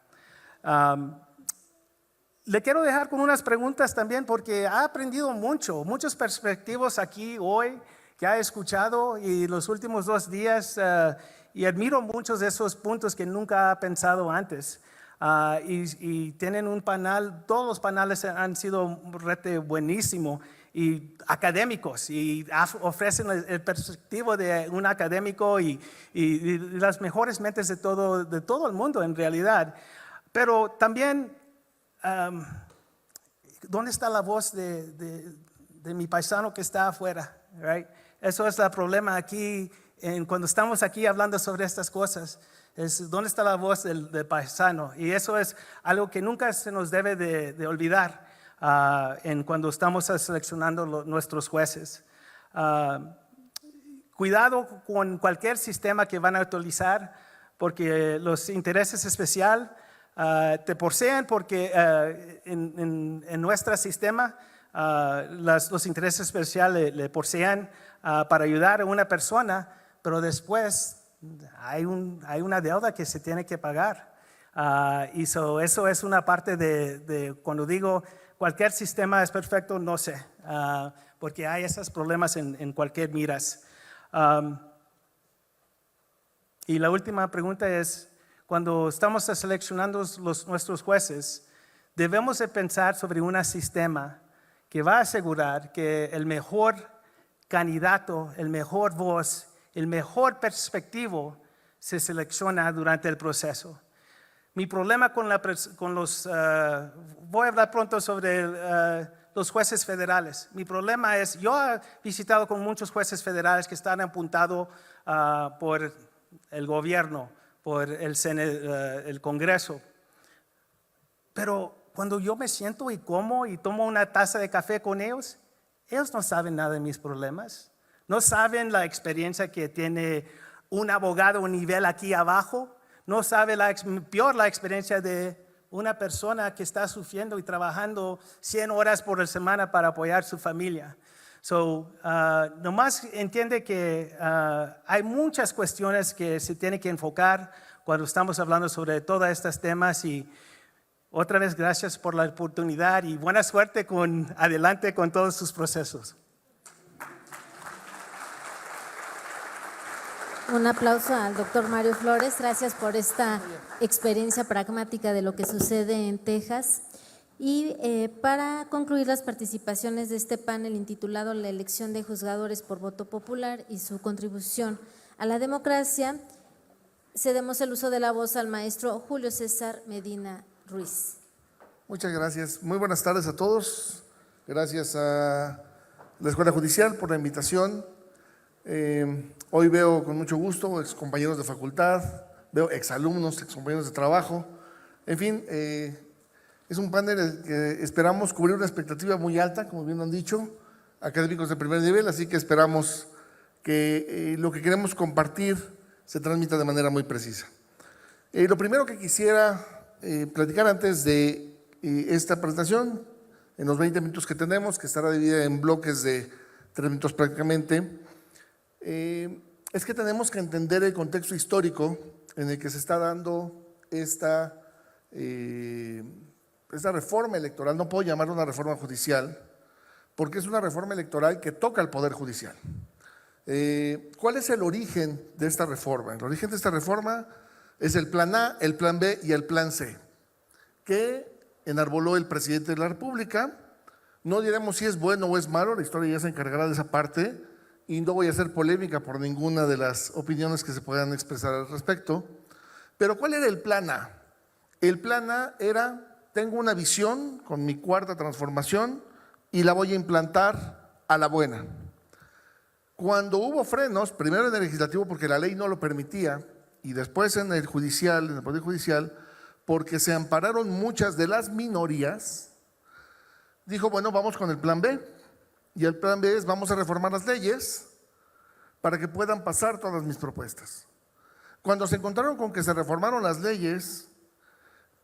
Le quiero dejar con unas preguntas también, porque ha aprendido muchos perspectivas aquí hoy que ha escuchado y los últimos 2 días, y admiro muchos de esos puntos que nunca ha pensado antes. Y tienen un panel, todos los paneles han sido un reto buenísimo y académicos, y ofrecen el perspectivo de un académico y las mejores mentes de todo el mundo en realidad. Pero también, ¿dónde está la voz de mi paisano que está afuera? Right? Eso es el problema aquí, cuando estamos aquí hablando sobre estas cosas. ¿Dónde está la voz del paisano? Y eso es algo que nunca se nos debe de olvidar cuando estamos seleccionando nuestros jueces. Cuidado con cualquier sistema que van a utilizar, porque los intereses especiales te porcean, porque en nuestro sistema los intereses especiales le porcean para ayudar a una persona, pero después hay una deuda que se tiene que pagar. Y eso es una parte de cuando digo cualquier sistema es perfecto, no sé, porque hay esos problemas en cualquier miras. Y la última pregunta es, cuando estamos seleccionando nuestros jueces, debemos de pensar sobre un sistema que va a asegurar que el mejor candidato, el mejor voz, el mejor perspectivo se selecciona durante el proceso. Mi problema con los, voy a hablar pronto sobre los jueces federales. Mi problema es, yo he visitado con muchos jueces federales que están apuntados por el gobierno, por el Congreso. Pero cuando yo me siento y como y tomo una taza de café con ellos no saben nada de mis problemas. No saben la experiencia que tiene un abogado a nivel aquí abajo. No sabe la experiencia de una persona que está sufriendo y trabajando 100 horas por semana para apoyar a su familia. Nomás entiende que hay muchas cuestiones que se tienen que enfocar cuando estamos hablando sobre todos estos temas. Y otra vez, gracias por la oportunidad y buena suerte adelante con todos sus procesos. Un aplauso al doctor Mario Flores. Gracias por esta experiencia pragmática de lo que sucede en Texas. Y para concluir las participaciones de este panel intitulado La elección de juzgadores por voto popular y su contribución a la democracia, cedemos el uso de la voz al maestro Julio César Medina Ruiz. Muchas gracias. Muy buenas tardes a todos. Gracias a la Escuela Judicial por la invitación. Hoy veo con mucho gusto excompañeros de facultad, veo exalumnos, excompañeros de trabajo. En fin, es un panel que esperamos cubrir una expectativa muy alta, como bien lo han dicho, académicos de primer nivel, así que esperamos que lo que queremos compartir se transmita de manera muy precisa. Lo primero que quisiera platicar antes de esta presentación, en los 20 minutos que tenemos, que estará dividida en bloques de 3 minutos prácticamente, es que tenemos que entender el contexto histórico en el que se está dando esta reforma electoral. No puedo llamarla una reforma judicial, porque es una reforma electoral que toca al Poder Judicial. ¿Cuál es el origen de esta reforma? El origen de esta reforma es el plan A, el plan B y el plan C, que enarboló el presidente de la República. No diremos si es bueno o es malo, la historia ya se encargará de esa parte, y no voy a hacer polémica por ninguna de las opiniones que se puedan expresar al respecto. Pero ¿cuál era el plan A? El plan A era, tengo una visión con mi cuarta transformación y la voy a implantar a la buena. Cuando hubo frenos, primero en el legislativo porque la ley no lo permitía, y después en el judicial, en el Poder Judicial, porque se ampararon muchas de las minorías, dijo, bueno, vamos con el plan B. Y el plan B es, vamos a reformar las leyes para que puedan pasar todas mis propuestas. Cuando se encontraron con que se reformaron las leyes,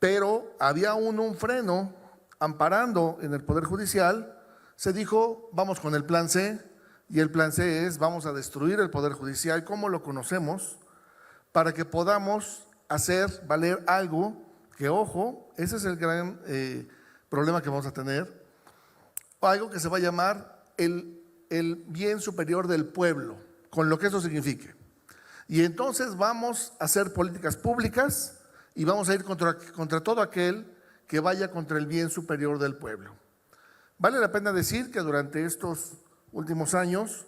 pero había un freno amparando en el Poder Judicial, se dijo, vamos con el plan C, y el plan C es, vamos a destruir el Poder Judicial como lo conocemos, para que podamos hacer valer algo que, ojo, ese es el gran problema que vamos a tener, algo que se va a llamar el bien superior del pueblo, con lo que eso signifique. Y entonces vamos a hacer políticas públicas y vamos a ir contra todo aquel que vaya contra el bien superior del pueblo. Vale la pena decir que durante estos últimos años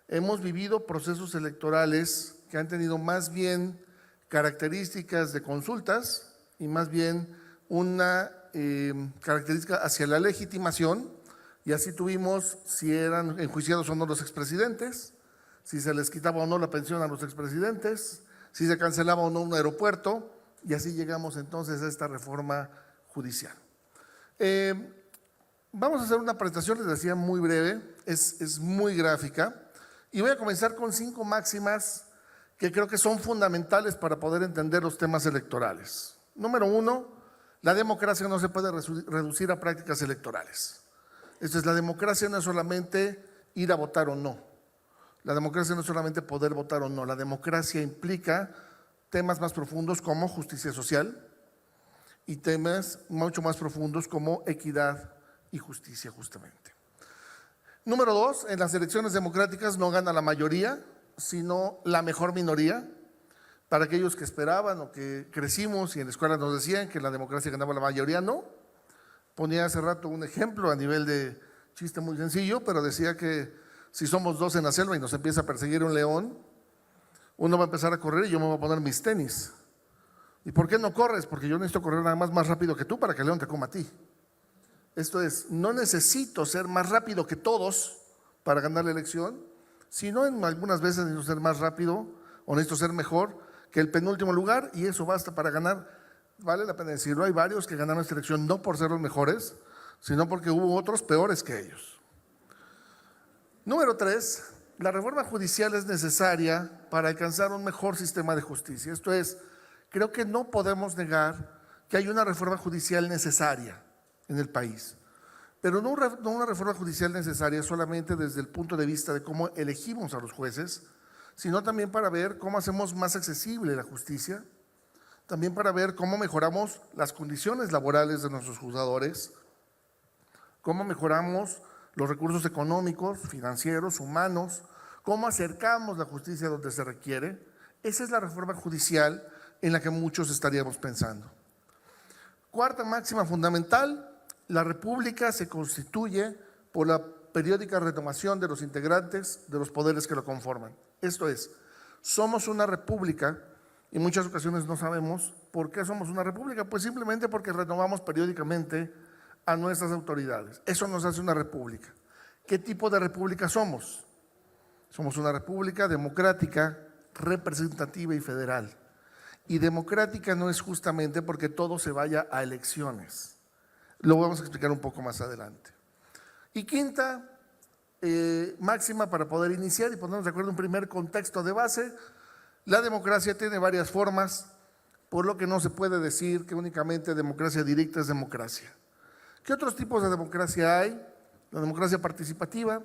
hemos vivido procesos electorales que han tenido más bien características de consultas y más bien una característica hacia la legitimación, y así tuvimos si eran enjuiciados o no los expresidentes, si se les quitaba o no la pensión a los expresidentes, si se cancelaba o no un aeropuerto, y así llegamos entonces a esta reforma judicial. Vamos a hacer una presentación, les decía, muy breve, es muy gráfica, y voy a comenzar con 5 máximas que creo que son fundamentales para poder entender los temas electorales. Número 1, la democracia no se puede reducir a prácticas electorales. Esto es, la democracia no es solamente ir a votar o no. La democracia no es solamente poder votar o no. La democracia implica temas más profundos como justicia social y temas mucho más profundos como equidad y justicia, justamente. Número 2, en las elecciones democráticas no gana la mayoría, sino la mejor minoría. Para aquellos que esperaban o que crecimos y en la escuela nos decían que la democracia ganaba la mayoría, no. Ponía hace rato un ejemplo a nivel de chiste muy sencillo, pero decía que si somos 2 en la selva y nos empieza a perseguir un león, uno va a empezar a correr y yo me voy a poner mis tenis. ¿Y por qué no corres? Porque yo necesito correr nada más rápido que tú para que el león te coma a ti. Esto es, no necesito ser más rápido que todos para ganar la elección, sino en algunas veces necesito ser más rápido o necesito ser mejor que el penúltimo lugar, y eso basta para ganar. Vale la pena decirlo, hay varios que ganaron esta elección no por ser los mejores, sino porque hubo otros peores que ellos. Número 3, la reforma judicial es necesaria para alcanzar un mejor sistema de justicia. Esto es, creo que no podemos negar que hay una reforma judicial necesaria en el país, pero no una reforma judicial necesaria solamente desde el punto de vista de cómo elegimos a los jueces, sino también para ver cómo hacemos más accesible la justicia, también para ver cómo mejoramos las condiciones laborales de nuestros juzgadores, cómo mejoramos los recursos económicos, financieros, humanos, cómo acercamos la justicia donde se requiere. Esa es la reforma judicial en la que muchos estaríamos pensando. 4ª máxima fundamental, la república se constituye por la periódica renovación de los integrantes de los poderes que lo conforman. Esto es, somos una república y en muchas ocasiones no sabemos por qué somos una república, pues simplemente porque renovamos periódicamente a nuestras autoridades. Eso nos hace una república. ¿Qué tipo de república somos? Somos una república democrática, representativa y federal. Y democrática no es justamente porque todo se vaya a elecciones. Lo vamos a explicar un poco más adelante. Y 5ª máxima para poder iniciar y ponernos de acuerdo en un primer contexto de base, la democracia tiene varias formas, por lo que no se puede decir que únicamente democracia directa es democracia. ¿Qué otros tipos de democracia hay? La democracia participativa,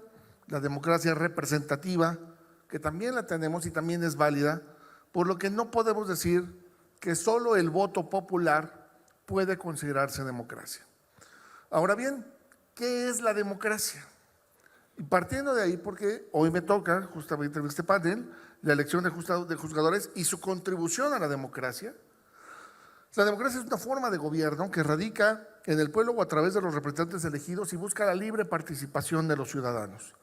la democracia representativa, que también la tenemos y también es válida, por lo que no podemos decir que solo el voto popular puede considerarse democracia. Ahora bien, ¿qué es la democracia? Y partiendo de ahí, porque hoy me toca justamente en este panel la elección de juzgadores y su contribución a la democracia. La democracia es una forma de gobierno que radica en el pueblo o a través de los representantes elegidos y busca la libre participación de los ciudadanos.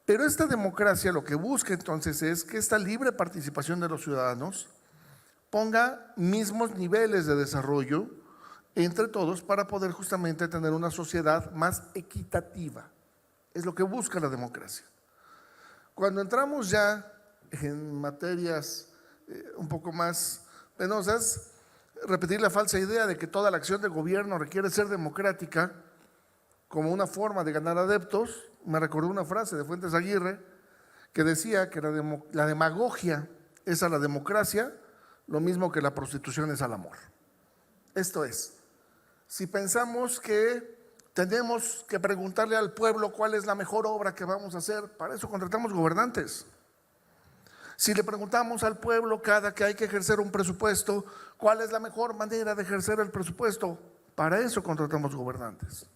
Pero esta democracia lo que busca entonces es que esta libre participación de los ciudadanos ponga mismos niveles de desarrollo entre todos para poder justamente tener una sociedad más equitativa. Es lo que busca la democracia. Cuando entramos ya en materias un poco más penosas, repetir la falsa idea de que toda la acción de gobierno requiere ser democrática como una forma de ganar adeptos, me recordó una frase de Fuentes Aguirre que decía que la demagogia es a la democracia lo mismo que la prostitución es al amor. Esto es, si pensamos que tenemos que preguntarle al pueblo cuál es la mejor obra que vamos a hacer, para eso contratamos gobernantes. Si le preguntamos al pueblo cada que hay que ejercer un presupuesto, ¿cuál es la mejor manera de ejercer el presupuesto? Para eso contratamos gobernantes.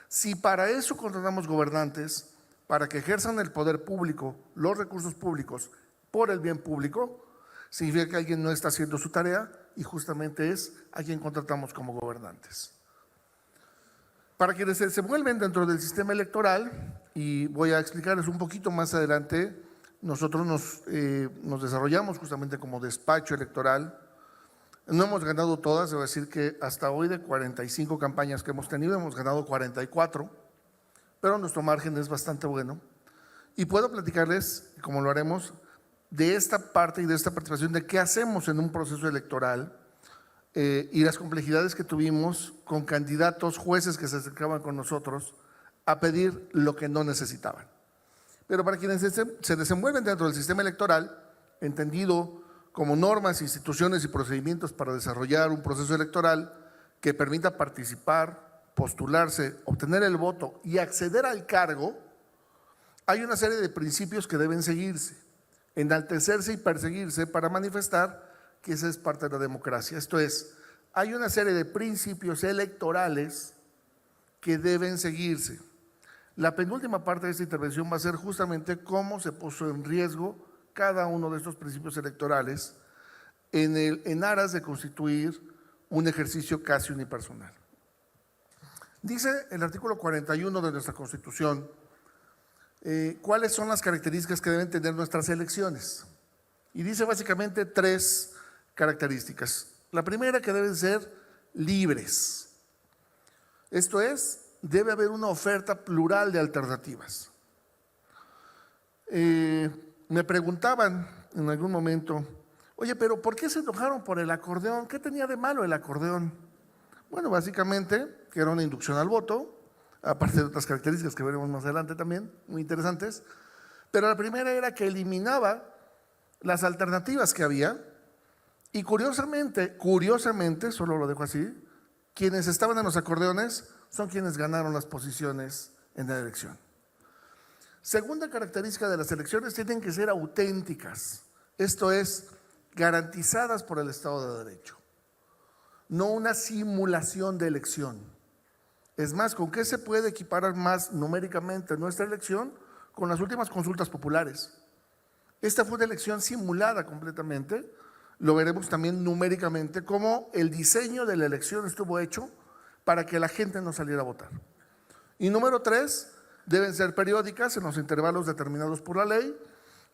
Si para eso contratamos gobernantes, para que ejerzan el poder público, los recursos públicos, por el bien público, significa que alguien no está haciendo su tarea y justamente es a quien contratamos como gobernantes. Para quienes se mueven dentro del sistema electoral, y voy a explicarles un poquito más adelante, nosotros nos desarrollamos justamente como despacho electoral. No hemos ganado todas, debo decir que hasta hoy de 45 campañas que hemos tenido, hemos ganado 44, pero nuestro margen es bastante bueno. Y puedo platicarles, como lo haremos, de esta parte y de esta participación, de qué hacemos en un proceso electoral y las complejidades que tuvimos con candidatos, jueces que se acercaban con nosotros a pedir lo que no necesitaban. Pero para quienes se desenvuelven dentro del sistema electoral, entendido como normas, instituciones y procedimientos para desarrollar un proceso electoral que permita participar, postularse, obtener el voto y acceder al cargo, hay una serie de principios que deben seguirse, enaltecerse y perseguirse para manifestar que esa es parte de la democracia. Esto es, hay una serie de principios electorales que deben seguirse. La penúltima parte de esta intervención va a ser justamente cómo se puso en riesgo cada uno de estos principios electorales en aras de constituir un ejercicio casi unipersonal. Dice el artículo 41 de nuestra Constitución cuáles son las características que deben tener nuestras elecciones. Y dice básicamente 3 características. La primera, que deben ser libres. Esto es, debe haber una oferta plural de alternativas. Me preguntaban en algún momento, oye, pero ¿por qué se enojaron por el acordeón? ¿Qué tenía de malo el acordeón? Bueno, básicamente que era una inducción al voto, aparte de otras características que veremos más adelante también, muy interesantes, pero la primera era que eliminaba las alternativas que había y curiosamente, solo lo dejo así, quienes estaban en los acordeones son quienes ganaron las posiciones en la elección. Segunda característica de las elecciones, tienen que ser auténticas, esto es, garantizadas por el Estado de Derecho, no una simulación de elección. Es más, ¿con qué se puede equiparar más numéricamente nuestra elección? Con las últimas consultas populares. Esta fue una elección simulada completamente, lo veremos también numéricamente, cómo el diseño de la elección estuvo hecho para que la gente no saliera a votar. Y número 3, deben ser periódicas en los intervalos determinados por la ley,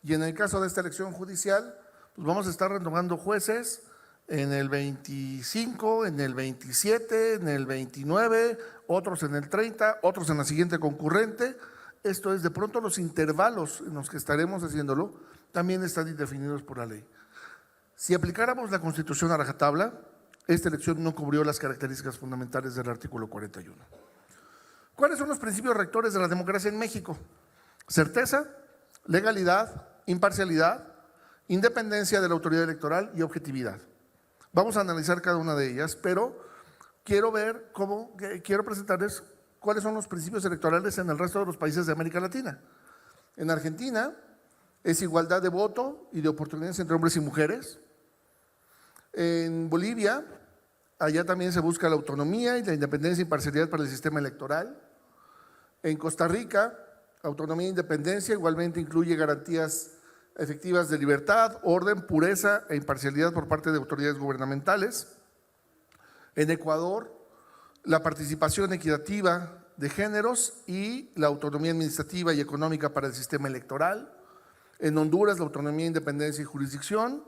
y en el caso de esta elección judicial, pues vamos a estar renovando jueces en el 25, en el 27, en el 29, otros en el 30, otros en la siguiente concurrente. Esto es, de pronto los intervalos en los que estaremos haciéndolo también están definidos por la ley. Si aplicáramos la Constitución a rajatabla, esta elección no cubrió las características fundamentales del artículo 41. ¿Cuáles son los principios rectores de la democracia en México? Certeza, legalidad, imparcialidad, independencia de la autoridad electoral y objetividad. Vamos a analizar cada una de ellas, pero quiero presentarles cuáles son los principios electorales en el resto de los países de América Latina. En Argentina es igualdad de voto y de oportunidades entre hombres y mujeres. En Bolivia, allá también se busca la autonomía y la independencia e imparcialidad para el sistema electoral. En Costa Rica, autonomía e independencia igualmente incluye garantías efectivas de libertad, orden, pureza e imparcialidad por parte de autoridades gubernamentales. En Ecuador, la participación equitativa de géneros y la autonomía administrativa y económica para el sistema electoral. En Honduras, la autonomía, independencia y jurisdicción.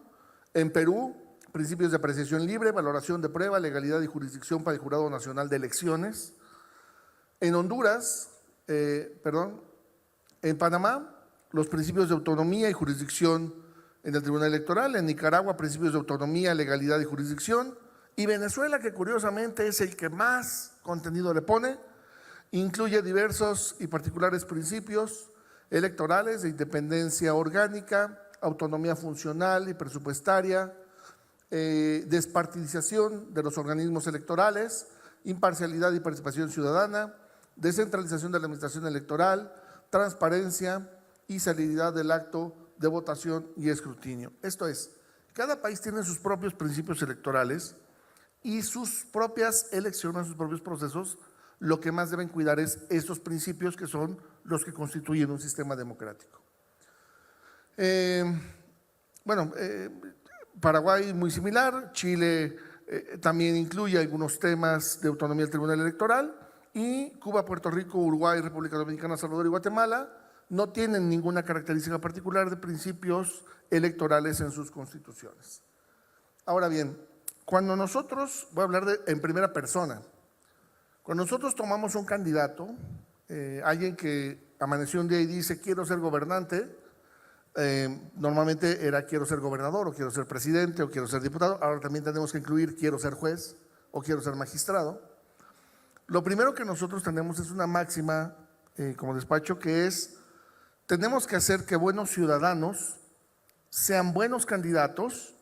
En Perú, principios de apreciación libre, valoración de prueba, legalidad y jurisdicción para el Jurado Nacional de Elecciones. En en Panamá, los principios de autonomía y jurisdicción en el Tribunal Electoral. En Nicaragua, principios de autonomía, legalidad y jurisdicción. Y Venezuela, que curiosamente es el que más contenido le pone, incluye diversos y particulares principios electorales de independencia orgánica, autonomía funcional y presupuestaria, despartidización de los organismos electorales, imparcialidad y participación ciudadana, descentralización de la administración electoral, transparencia y celeridad del acto de votación y escrutinio. Esto es, cada país tiene sus propios principios electorales y sus propias elecciones, sus propios procesos. Lo que más deben cuidar es estos principios que son los que constituyen un sistema democrático. Paraguay muy similar, Chile también incluye algunos temas de autonomía del Tribunal Electoral, y Cuba, Puerto Rico, Uruguay, República Dominicana, Salvador y Guatemala no tienen ninguna característica particular de principios electorales en sus constituciones. Ahora bien, cuando nosotros, voy a hablar en primera persona, cuando nosotros tomamos un candidato, alguien que amaneció un día y dice quiero ser gobernante, normalmente era quiero ser gobernador o quiero ser presidente o quiero ser diputado, ahora también tenemos que incluir quiero ser juez o quiero ser magistrado. Lo primero que nosotros tenemos es una máxima como despacho, que es tenemos que hacer que buenos ciudadanos sean buenos candidatos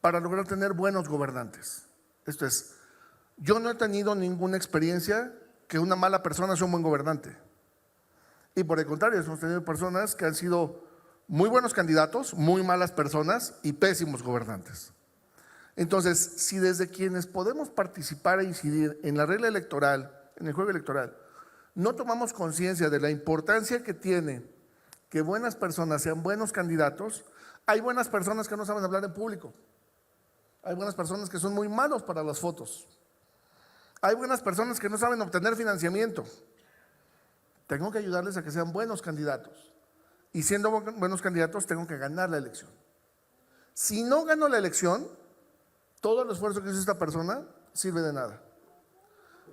para lograr tener buenos gobernantes. Esto es, yo no he tenido ninguna experiencia que una mala persona sea un buen gobernante. Y por el contrario, hemos tenido personas que han sido muy buenos candidatos, muy malas personas y pésimos gobernantes. Entonces, si desde quienes podemos participar e incidir en la regla electoral, en el juego electoral, no tomamos conciencia de la importancia que tiene que buenas personas sean buenos candidatos, hay buenas personas que no saben hablar en público, hay buenas personas que son muy malos para las fotos, hay buenas personas que no saben obtener financiamiento. Tengo que ayudarles a que sean buenos candidatos, y siendo buenos candidatos tengo que ganar la elección. Si no gano la elección, todo el esfuerzo que hizo esta persona sirve de nada.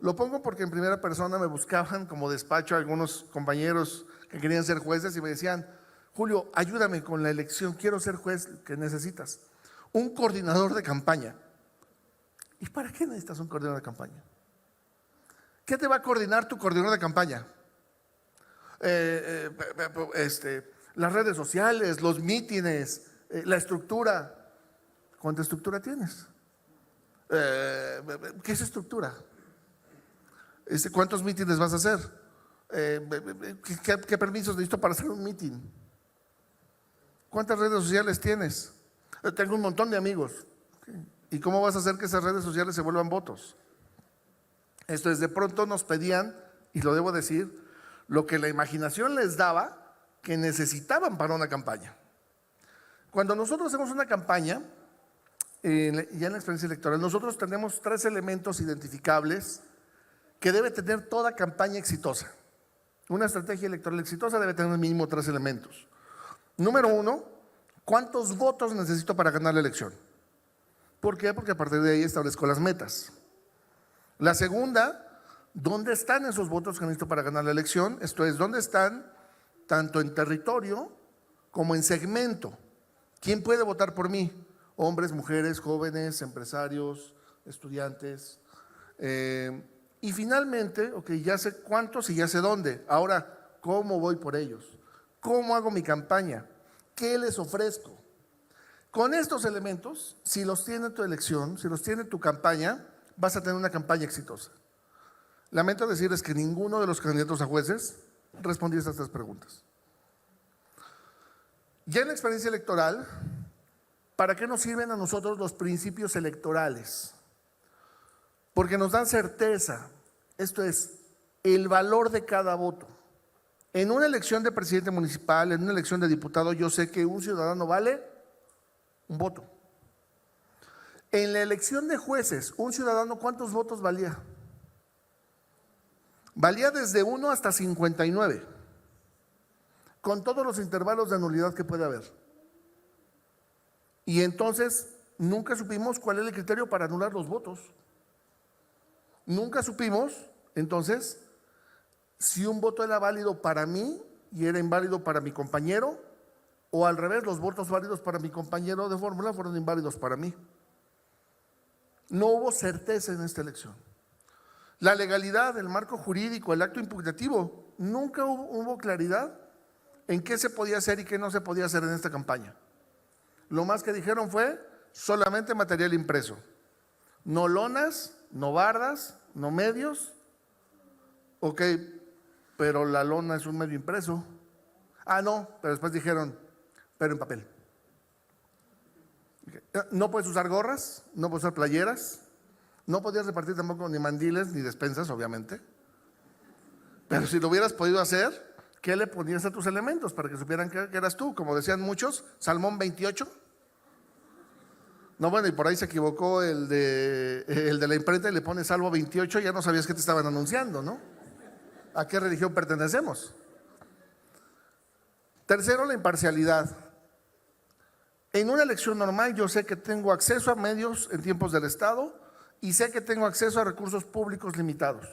Lo pongo porque en primera persona me buscaban como despacho algunos compañeros que querían ser jueces y me decían, Julio, ayúdame con la elección, quiero ser juez. ¿Qué necesitas? Un coordinador de campaña. ¿Y para qué necesitas un coordinador de campaña? ¿Qué te va a coordinar tu coordinador de campaña? Las redes sociales, los mítines, la estructura. ¿Cuánta estructura tienes? ¿Qué es estructura? ¿Cuántos mítines vas a hacer? ¿Qué permisos necesito para hacer un mítin? ¿Cuántas redes sociales tienes? Tengo un montón de amigos. ¿Y cómo vas a hacer que esas redes sociales se vuelvan votos? Esto es, de pronto nos pedían, y lo debo decir, lo que la imaginación les daba que necesitaban para una campaña. Cuando nosotros hacemos una campaña, ya en la experiencia electoral, nosotros tenemos 3 elementos identificables que debe tener toda campaña exitosa. Una estrategia electoral exitosa debe tener mínimo 3 elementos. Número 1, ¿cuántos votos necesito para ganar la elección? ¿Por qué? Porque a partir de ahí establezco las metas. La segunda, ¿dónde están esos votos que necesito para ganar la elección? Esto es, ¿dónde están tanto en territorio como en segmento? ¿Quién puede votar por mí? Hombres, mujeres, jóvenes, empresarios, estudiantes. Y finalmente, ok, ya sé cuántos y ya sé dónde. Ahora, ¿cómo voy por ellos? ¿Cómo hago mi campaña? ¿Qué les ofrezco? Con estos elementos, si los tiene tu elección, si los tiene tu campaña, vas a tener una campaña exitosa. Lamento decirles que ninguno de los candidatos a jueces respondió a estas 3 preguntas. Ya en la experiencia electoral, ¿para qué nos sirven a nosotros los principios electorales? Porque nos dan certeza, esto es, el valor de cada voto. En una elección de presidente municipal, en una elección de diputado, yo sé que un ciudadano vale un voto. En la elección de jueces, un ciudadano, ¿cuántos votos valía? Valía desde 1 hasta 59, con todos los intervalos de nulidad que puede haber. Y entonces nunca supimos cuál era el criterio para anular los votos. Nunca supimos, entonces, si un voto era válido para mí y era inválido para mi compañero, o al revés, los votos válidos para mi compañero de fórmula fueron inválidos para mí. No hubo certeza en esta elección. La legalidad, el marco jurídico, el acto impugnativo, nunca hubo claridad en qué se podía hacer y qué no se podía hacer en esta campaña. Lo más que dijeron fue solamente material impreso. No lonas, no bardas, no medios. Ok, pero la lona es un medio impreso. Ah, no, pero después dijeron, pero en papel. No puedes usar gorras, no puedes usar playeras, no podías repartir tampoco ni mandiles ni despensas, obviamente. Pero si lo hubieras podido hacer, ¿qué le ponías a tus elementos para que supieran que eras tú? Como decían muchos, Salmón 28. No, bueno, y por ahí se equivocó el de la imprenta y le pone Salmo 28, ya no sabías qué te estaban anunciando, ¿no? ¿A qué religión pertenecemos? Tercero, la imparcialidad. En una elección normal yo sé que tengo acceso a medios en tiempos del Estado y sé que tengo acceso a recursos públicos limitados.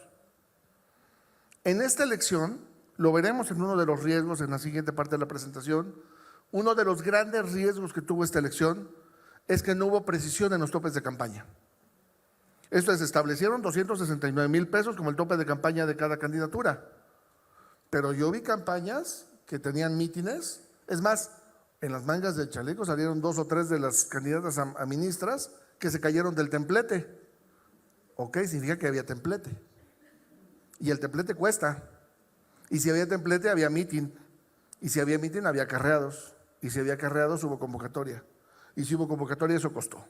En esta elección, lo veremos en uno de los riesgos en la siguiente parte de la presentación, uno de los grandes riesgos que tuvo esta elección es que no hubo precisión en los topes de campaña. Esto es, establecieron 269,000 pesos como el tope de campaña de cada candidatura. Pero yo vi campañas que tenían mítines, es más, en las mangas del chaleco salieron 2 o 3 de las candidatas a ministras que se cayeron del templete. Ok, significa que había templete. Y el templete cuesta. Y si había templete, había mitin. Y si había mitin, había acarreados. Y si había acarreados, hubo convocatoria. Y si hubo convocatoria, eso costó.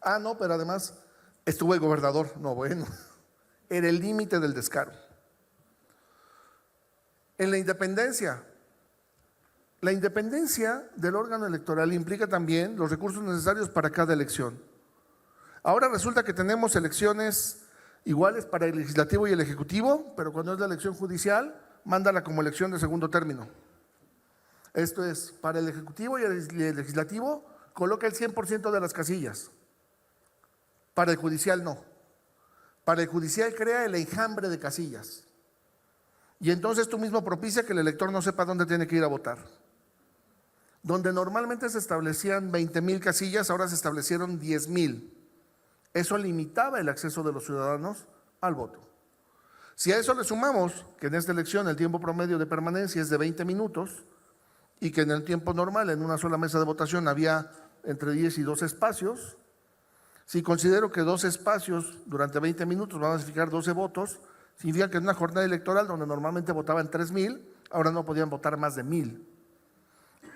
Ah, no, pero además estuvo el gobernador. No, bueno, era el límite del descaro. En la independencia del órgano electoral implica también los recursos necesarios para cada elección. Ahora resulta que tenemos elecciones iguales para el legislativo y el ejecutivo, pero cuando es la elección judicial, mándala como elección de segundo término. Esto es, para el ejecutivo y el legislativo, coloca el 100% de las casillas. Para el judicial no. Para el judicial crea el enjambre de casillas. Y entonces tú mismo propicia que el elector no sepa dónde tiene que ir a votar. Donde normalmente se establecían 20,000 casillas, ahora se establecieron 10,000. Eso limitaba el acceso de los ciudadanos al voto. Si a eso le sumamos que en esta elección el tiempo promedio de permanencia es de 20 minutos y que en el tiempo normal en una sola mesa de votación había entre 10 y 12 espacios, si considero que 12 espacios durante 20 minutos van a significar 12 votos, significa que en una jornada electoral donde normalmente votaban 3,000, ahora no podían votar más de 1,000.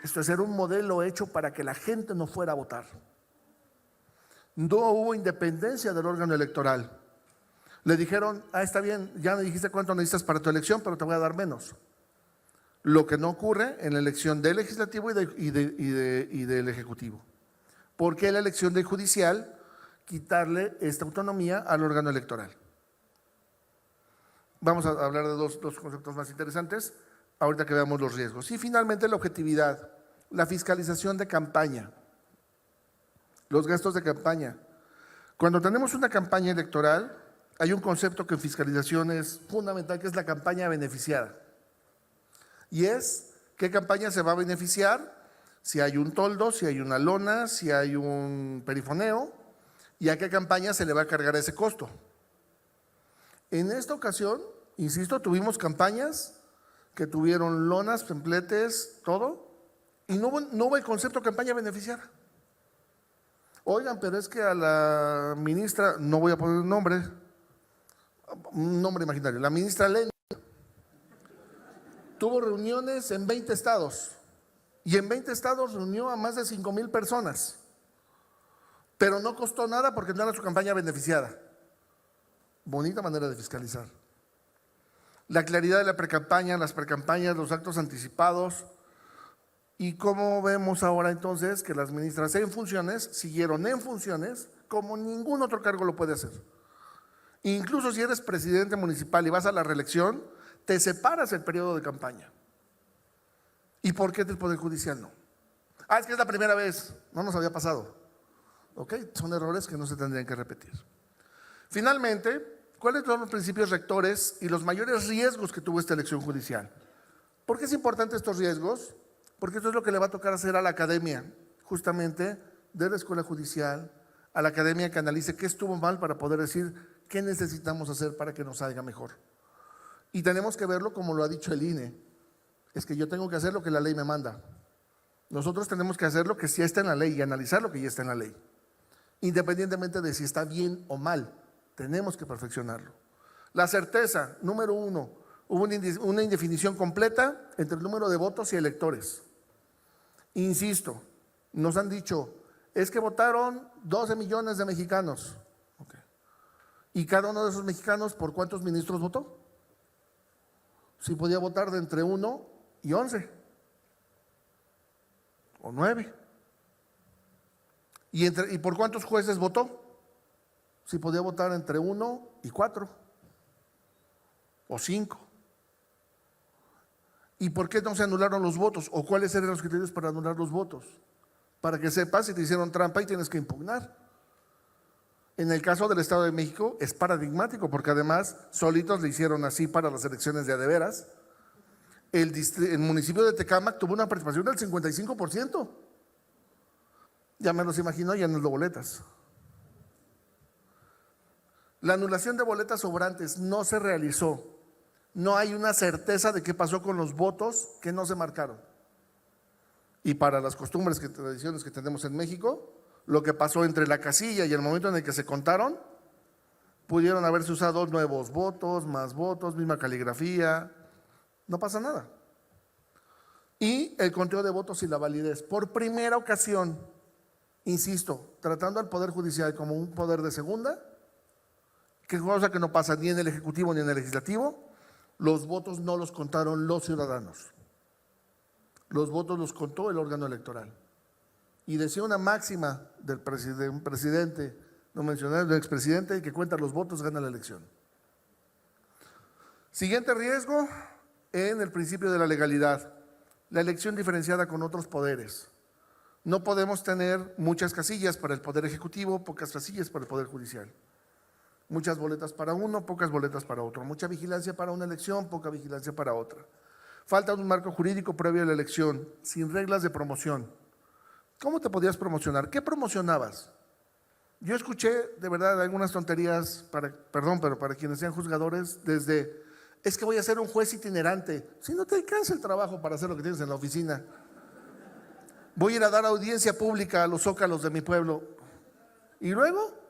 Esto es, era un modelo hecho para que la gente no fuera a votar. No hubo independencia del órgano electoral. Le dijeron, está bien, ya me dijiste cuánto necesitas para tu elección, pero te voy a dar menos. Lo que no ocurre en la elección del legislativo y del ejecutivo. ¿Por qué la elección del judicial quitarle esta autonomía al órgano electoral? Vamos a hablar de dos conceptos más interesantes ahorita que veamos los riesgos. Y finalmente la objetividad, la fiscalización de campaña, los gastos de campaña. Cuando tenemos una campaña electoral, hay un concepto que en fiscalización es fundamental, que es la campaña beneficiada. Y es qué campaña se va a beneficiar, si hay un toldo, si hay una lona, si hay un perifoneo, y a qué campaña se le va a cargar ese costo. En esta ocasión, insisto, tuvimos campañas que tuvieron lonas, templetes, todo, y no hubo el concepto campaña beneficiada. Oigan, pero es que a la ministra, no voy a poner un nombre imaginario, la ministra Leni tuvo reuniones en 20 estados y en 20 estados reunió a más de 5,000 personas, pero no costó nada porque no era su campaña beneficiada. Bonita manera de fiscalizar. La claridad de la precampaña, las precampañas, los actos anticipados. ¿Y cómo vemos ahora entonces que las ministras en funciones siguieron en funciones como ningún otro cargo lo puede hacer? Incluso si eres presidente municipal y vas a la reelección, te separas el periodo de campaña. ¿Y por qué del Poder Judicial no? Es que es la primera vez, no nos había pasado. ¿Ok? Son errores que no se tendrían que repetir. Finalmente, ¿cuáles son los principios rectores y los mayores riesgos que tuvo esta elección judicial? ¿Por qué es importante estos riesgos? Porque esto es lo que le va a tocar hacer a la academia, justamente de la escuela judicial, a la academia que analice qué estuvo mal para poder decir qué necesitamos hacer para que nos salga mejor. Y tenemos que verlo como lo ha dicho el INE. Es que yo tengo que hacer lo que la ley me manda. Nosotros tenemos que hacer lo que sí está en la ley y analizar lo que ya está en la ley. Independientemente de si está bien o mal, tenemos que perfeccionarlo. La certeza, número 1, hubo una indefinición completa entre el número de votos y electores. Insisto, nos han dicho, es que votaron 12 millones de mexicanos. Okay. ¿Y cada uno de esos mexicanos por cuántos ministros votó? Si podía votar de entre 1 y 11 o 9. ¿Y por cuántos jueces votó? Si podía votar entre 1 y 4 o 5. ¿Y por qué no se anularon los votos? ¿O cuáles eran los criterios para anular los votos? Para que sepas si te hicieron trampa y tienes que impugnar. En el caso del Estado de México es paradigmático, porque además solitos le hicieron así para las elecciones de adeveras. El municipio de Tecámac tuvo una participación del 55%. Ya me los imagino llenando boletas. La anulación de boletas sobrantes no se realizó. No hay una certeza de qué pasó con los votos que no se marcaron. Y para las costumbres y tradiciones que tenemos en México, lo que pasó entre la casilla y el momento en el que se contaron, pudieron haberse usado nuevos votos, más votos, misma caligrafía, no pasa nada. Y el conteo de votos y la validez, por primera ocasión, insisto, tratando al Poder Judicial como un poder de segunda, que cosa que no pasa ni en el Ejecutivo ni en el Legislativo, los votos no los contaron los ciudadanos. Los votos los contó el órgano electoral. Y decía una máxima del presidente, no mencioné, del expresidente, el que cuenta los votos gana la elección. Siguiente riesgo en el principio de la legalidad, la elección diferenciada con otros poderes. No podemos tener muchas casillas para el Poder Ejecutivo, pocas casillas para el Poder Judicial. Muchas boletas para uno, pocas boletas para otro. Mucha vigilancia para una elección, poca vigilancia para otra. Falta un marco jurídico previo a la elección, sin reglas de promoción. ¿Cómo te podías promocionar? ¿Qué promocionabas? Yo escuché de verdad algunas tonterías, pero para quienes sean juzgadores, desde, es que voy a ser un juez itinerante. Si no te alcanza el trabajo para hacer lo que tienes en la oficina. Voy a ir a dar audiencia pública a los zócalos de mi pueblo. ¿Y luego?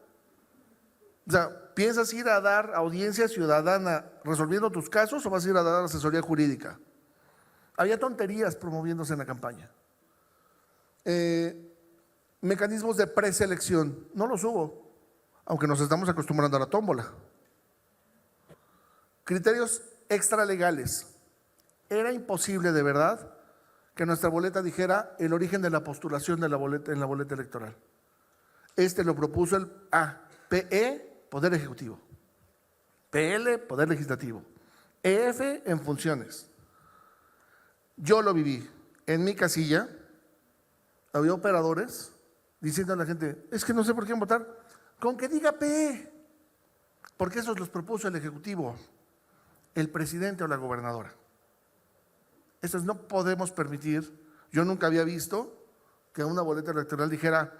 O sea, ¿piensas ir a dar audiencia ciudadana resolviendo tus casos o vas a ir a dar asesoría jurídica? Había tonterías promoviéndose en la campaña. Mecanismos de preselección, no los hubo, aunque nos estamos acostumbrando a la tómbola. Criterios extralegales. Era imposible de verdad que nuestra boleta dijera el origen de la postulación de la boleta en la boleta electoral. Lo propuso el PE, Poder Ejecutivo, PL, Poder Legislativo, EF en funciones. Yo lo viví. En mi casilla había operadores diciendo a la gente, es que no sé por quién votar, con que diga PE, porque esos los propuso el Ejecutivo, el presidente o la gobernadora. Estos no podemos permitir. Yo nunca había visto que una boleta electoral dijera,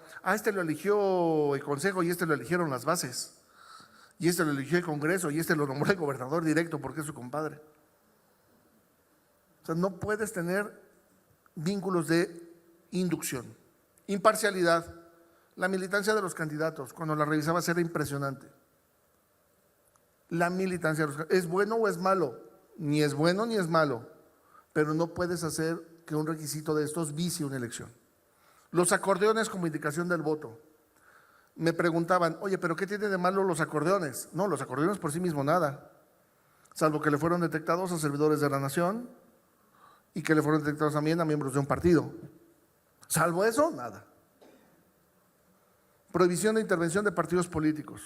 lo eligió el Consejo y lo eligieron las bases, y lo eligió el Congreso y lo nombró el gobernador directo porque es su compadre. O sea, no puedes tener vínculos de inducción. Imparcialidad. La militancia de los candidatos, cuando la revisabas era impresionante. La militancia de los candidatos. ¿Es bueno o es malo? Ni es bueno ni es malo, pero no puedes hacer que un requisito de estos vicie una elección. Los acordeones como indicación del voto. Me preguntaban, oye, ¿pero qué tiene de malo los acordeones? No, los acordeones por sí mismos nada, salvo que le fueron detectados a servidores de la nación y que le fueron detectados también a miembros de un partido. Salvo eso, nada. Prohibición de intervención de partidos políticos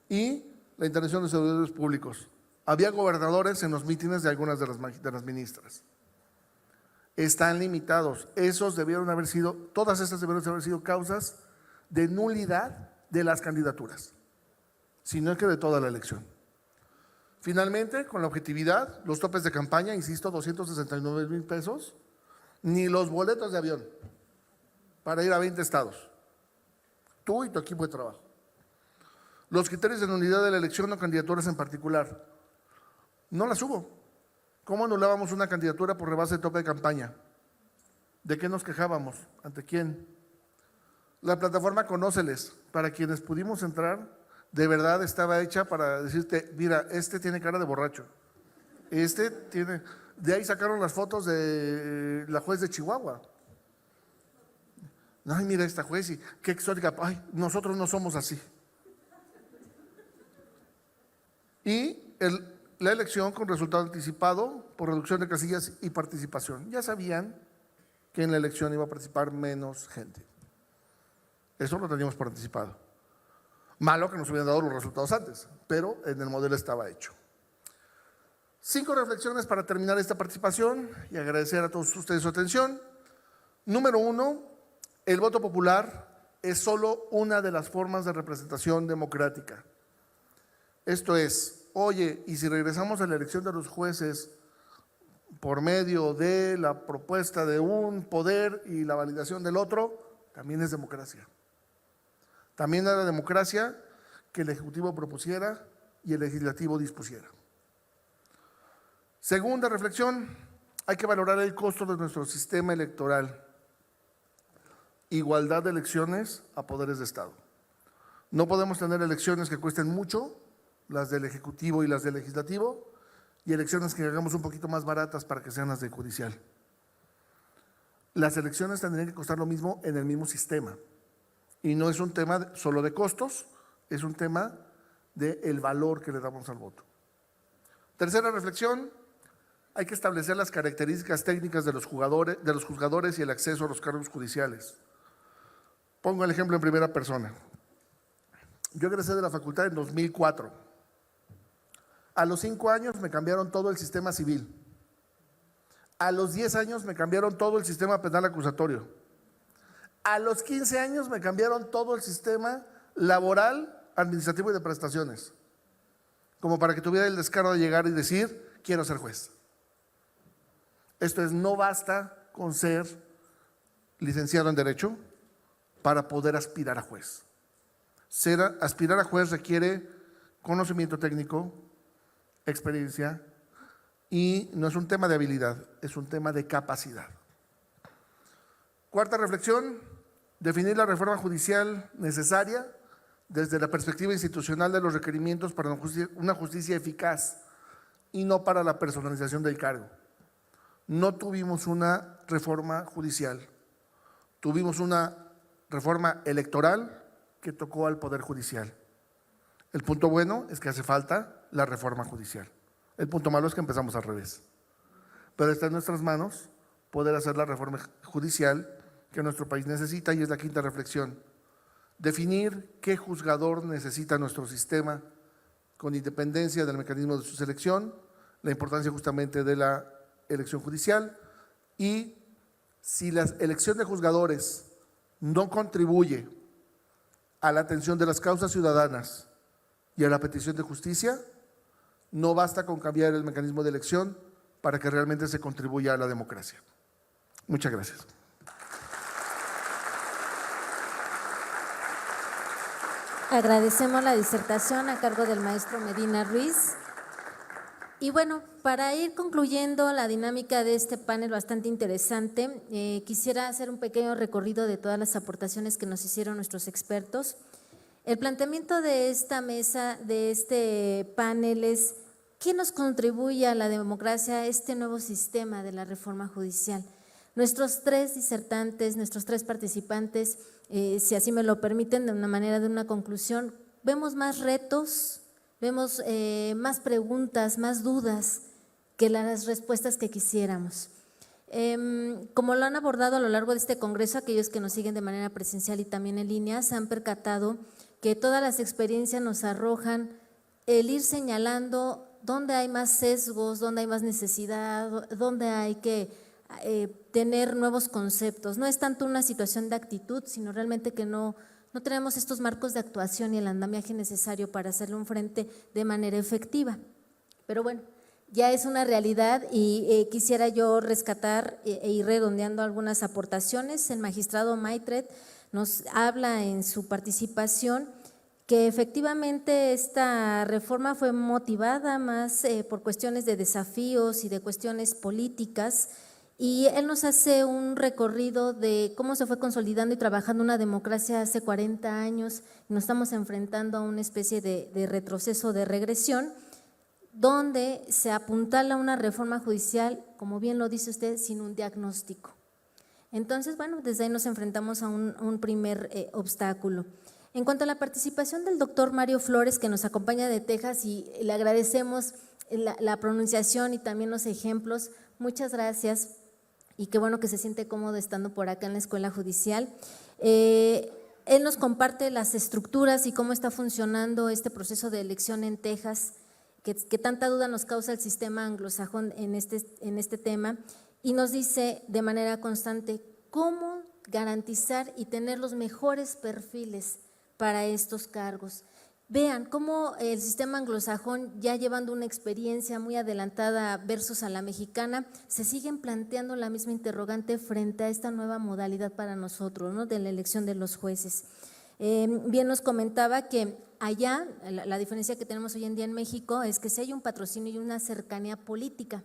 y la intervención de servidores públicos. Había gobernadores en los mítines de algunas de las ministras. Están limitados. Todas estas debieron haber sido causas de nulidad de las candidaturas, sino que de toda la elección. Finalmente, con la objetividad, los topes de campaña, insisto, 269,000 pesos, ni los boletos de avión para ir a 20 estados, tú y tu equipo de trabajo. Los criterios de nulidad de la elección o candidaturas en particular, no las hubo. ¿Cómo anulábamos una candidatura por rebase de tope de campaña? ¿De qué nos quejábamos? ¿Ante quién? La plataforma Conóceles, para quienes pudimos entrar, de verdad estaba hecha para decirte, mira, este tiene cara de borracho, este tiene… De ahí sacaron las fotos de la juez de Chihuahua. Ay, mira esta juez, y qué exótica, ay, nosotros no somos así. Y la elección con resultado anticipado por reducción de casillas y participación. Ya sabían que en la elección iba a participar menos gente. Eso lo teníamos por anticipado. Malo que nos hubieran dado los resultados antes, pero en el modelo estaba hecho. 5 reflexiones para terminar esta participación y agradecer a todos ustedes su atención. Número 1, el voto popular es solo una de las formas de representación democrática. Esto es, oye, y si regresamos a la elección de los jueces por medio de la propuesta de un poder y la validación del otro, también es democracia. También era democracia que el Ejecutivo propusiera y el Legislativo dispusiera. Segunda reflexión, hay que valorar el costo de nuestro sistema electoral. Igualdad de elecciones a poderes de Estado. No podemos tener elecciones que cuesten mucho, las del Ejecutivo y las del Legislativo, y elecciones que hagamos un poquito más baratas para que sean las del Judicial. Las elecciones tendrían que costar lo mismo en el mismo sistema. Y no es un tema solo de costos, es un tema del valor que le damos al voto. Tercera reflexión, hay que establecer las características técnicas de los juzgadores y el acceso a los cargos judiciales. Pongo el ejemplo en primera persona. Yo egresé de la facultad en 2004. A los 5 años me cambiaron todo el sistema civil. A los 10 años me cambiaron todo el sistema penal acusatorio. A los 15 años me cambiaron todo el sistema laboral, administrativo y de prestaciones. Como para que tuviera el descaro de llegar y decir, quiero ser juez. Esto es, no basta con ser licenciado en Derecho para poder aspirar a juez. Aspirar a juez requiere conocimiento técnico, experiencia, y no es un tema de habilidad, es un tema de capacidad. Cuarta reflexión, definir la reforma judicial necesaria desde la perspectiva institucional de los requerimientos para una justicia eficaz y no para la personalización del cargo. No tuvimos una reforma judicial, tuvimos una reforma electoral que tocó al Poder Judicial. El punto bueno es que hace falta la reforma judicial. El punto malo es que empezamos al revés. Pero está en nuestras manos poder hacer la reforma judicial que nuestro país necesita, y es la quinta reflexión. Definir qué juzgador necesita nuestro sistema con independencia del mecanismo de su selección, la importancia justamente de la elección judicial, y si la elección de juzgadores no contribuye a la atención de las causas ciudadanas y a la petición de justicia, no basta con cambiar el mecanismo de elección para que realmente se contribuya a la democracia. Muchas gracias. Agradecemos la disertación a cargo del maestro Medina Ruiz. Y bueno, para ir concluyendo la dinámica de este panel bastante interesante, quisiera hacer un pequeño recorrido de todas las aportaciones que nos hicieron nuestros expertos. El planteamiento de esta mesa, de este panel es ¿qué nos contribuye a la democracia este nuevo sistema de la reforma judicial? Nuestros 3 disertantes, nuestros 3 participantes, si así me lo permiten, de una manera de una conclusión, vemos más retos, vemos más preguntas, más dudas que las respuestas que quisiéramos. Como lo han abordado a lo largo de este congreso, aquellos que nos siguen de manera presencial y también en línea, se han percatado que todas las experiencias nos arrojan el ir señalando dónde hay más sesgos, dónde hay más necesidad, dónde hay que tener nuevos conceptos. No es tanto una situación de actitud, sino realmente que no tenemos estos marcos de actuación y el andamiaje necesario para hacerle un frente de manera efectiva. Pero bueno, ya es una realidad y quisiera yo rescatar e ir redondeando algunas aportaciones. El magistrado Maitret nos habla en su participación que efectivamente esta reforma fue motivada más por cuestiones de desafíos y de cuestiones políticas, y él nos hace un recorrido de cómo se fue consolidando y trabajando una democracia hace 40 años, y nos estamos enfrentando a una especie de retroceso, de regresión, donde se apuntala una reforma judicial, como bien lo dice usted, sin un diagnóstico. Entonces, bueno, desde ahí nos enfrentamos a un primer obstáculo. En cuanto a la participación del doctor Mario Flores, que nos acompaña de Texas, y le agradecemos la pronunciación y también los ejemplos, muchas gracias, y qué bueno que se siente cómodo estando por acá en la Escuela Judicial. Él nos comparte las estructuras y cómo está funcionando este proceso de elección en Texas, que tanta duda nos causa el sistema anglosajón en este tema, y nos dice de manera constante cómo garantizar y tener los mejores perfiles para estos cargos. Vean cómo el sistema anglosajón, ya llevando una experiencia muy adelantada versus a la mexicana, se siguen planteando la misma interrogante frente a esta nueva modalidad para nosotros, ¿no?, de la elección de los jueces. Bien nos comentaba que allá, la diferencia que tenemos hoy en día en México es que si hay un patrocinio y una cercanía política,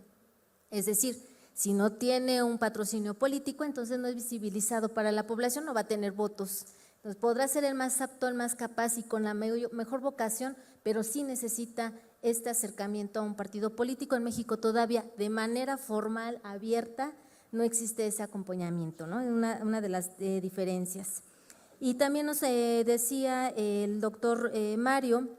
es decir, si no tiene un patrocinio político, entonces no es visibilizado para la población, no va a tener votos. Entonces podrá ser el más apto, el más capaz y con la mejor vocación, pero sí necesita este acercamiento a un partido político. En México todavía de manera formal, abierta, no existe ese acompañamiento, ¿no? Una de las diferencias. Y también nos decía el doctor Mario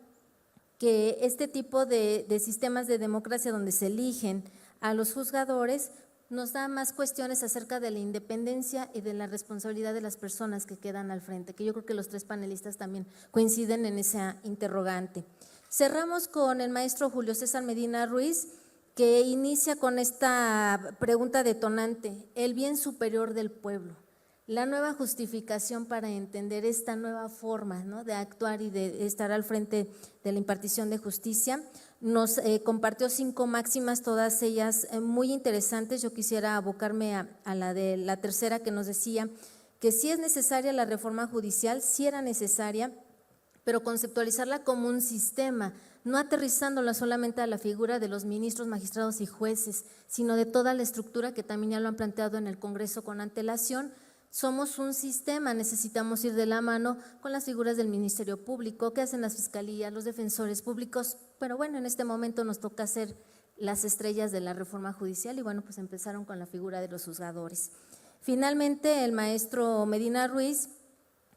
que este tipo de sistemas de democracia donde se eligen a los juzgadores nos da más cuestiones acerca de la independencia y de la responsabilidad de las personas que quedan al frente, que yo creo que los tres panelistas también coinciden en esa interrogante. Cerramos con el maestro Julio César Medina Ruiz, que inicia con esta pregunta detonante: el bien superior del pueblo, la nueva justificación para entender esta nueva forma, ¿no?, de actuar y de estar al frente de la impartición de justicia. Nos compartió 5 máximas, todas ellas muy interesantes. Yo quisiera abocarme a la de la tercera, que nos decía que sí es necesaria la reforma judicial, sí era necesaria, pero conceptualizarla como un sistema, no aterrizándola solamente a la figura de los ministros, magistrados y jueces, sino de toda la estructura que también ya lo han planteado en el Congreso con antelación. Somos un sistema, necesitamos ir de la mano con las figuras del Ministerio Público, que hacen las fiscalías, los defensores públicos, pero bueno, en este momento nos toca ser las estrellas de la reforma judicial y bueno, pues empezaron con la figura de los juzgadores. Finalmente, el maestro Medina Ruiz,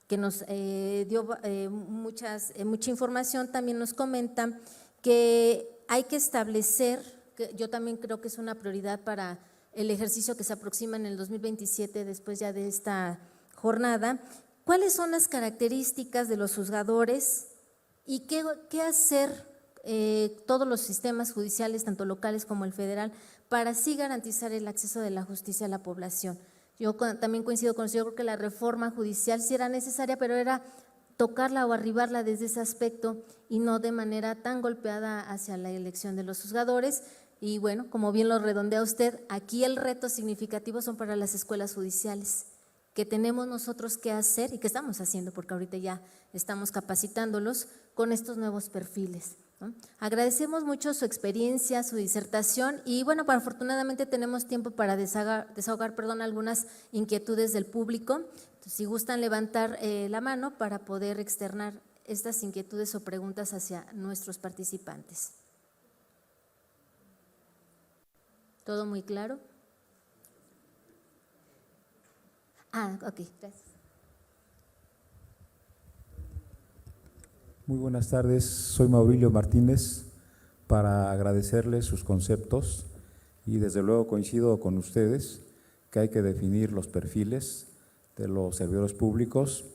que nos dio mucha información, también nos comenta que hay que establecer, que yo también creo que es una prioridad para el ejercicio que se aproxima en el 2027, después ya de esta jornada, cuáles son las características de los juzgadores y qué hacer todos los sistemas judiciales, tanto locales como el federal, para así garantizar el acceso de la justicia a la población. Yo también coincido con usted, yo creo que la reforma judicial sí era necesaria, pero era tocarla o arribarla desde ese aspecto y no de manera tan golpeada hacia la elección de los juzgadores. Y bueno, como bien lo redondea usted, aquí el reto significativo son para las escuelas judiciales, que tenemos nosotros que hacer y que estamos haciendo, porque ahorita ya estamos capacitándolos con estos nuevos perfiles, ¿no? Agradecemos mucho su experiencia, su disertación y bueno, afortunadamente tenemos tiempo para desahogar algunas inquietudes del público. Entonces, si gustan levantar la mano para poder externar estas inquietudes o preguntas hacia nuestros participantes. ¿Todo muy claro? Ok, gracias. Muy buenas tardes, soy Maurilio Martínez, para agradecerles sus conceptos y desde luego coincido con ustedes que hay que definir los perfiles de los servidores públicos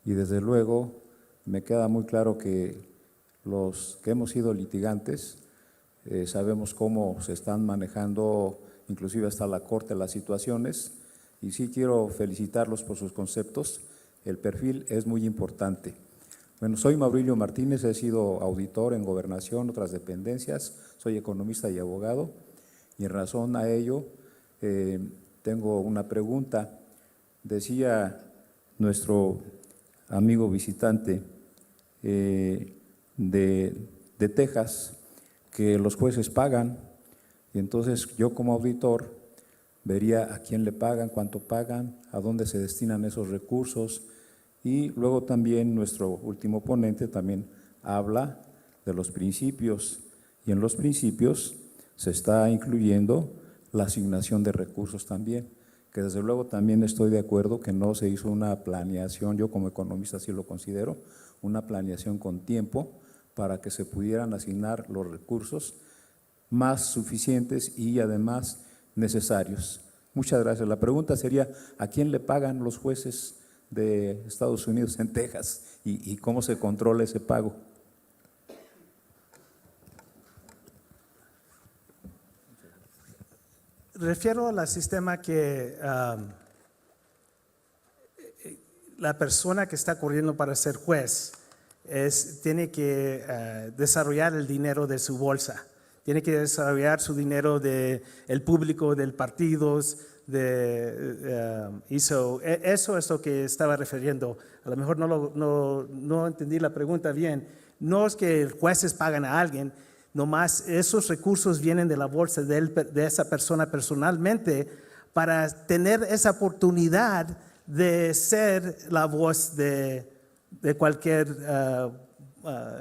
y desde luego me queda muy claro que los que hemos sido litigantes sabemos cómo se están manejando, inclusive hasta la Corte, las situaciones, y sí quiero felicitarlos por sus conceptos. El perfil es muy importante. Bueno, soy Maurilio Martínez, he sido auditor en Gobernación, otras dependencias, soy economista y abogado, y en razón a ello tengo una pregunta. Decía nuestro amigo visitante de Texas que los jueces pagan, y entonces yo como auditor vería a quién le pagan, cuánto pagan, a dónde se destinan esos recursos, y luego también nuestro último ponente también habla de los principios, y en los principios se está incluyendo la asignación de recursos también, que desde luego también estoy de acuerdo que no se hizo una planeación, yo como economista así lo considero, una planeación con tiempo para que se pudieran asignar los recursos más suficientes y además necesarios. Muchas gracias. La pregunta sería, ¿a quién le pagan los jueces de Estados Unidos en Texas y cómo se controla ese pago? Refiero al sistema que la persona que está corriendo para ser juez tiene que desarrollar el dinero de su bolsa, tiene que desarrollar su dinero del público, del partidos, eso es lo que estaba refiriendo. A lo mejor no entendí la pregunta bien. No es que jueces pagan a alguien, nomás esos recursos vienen de la bolsa de esa persona personalmente para tener esa oportunidad de ser la voz de cualquier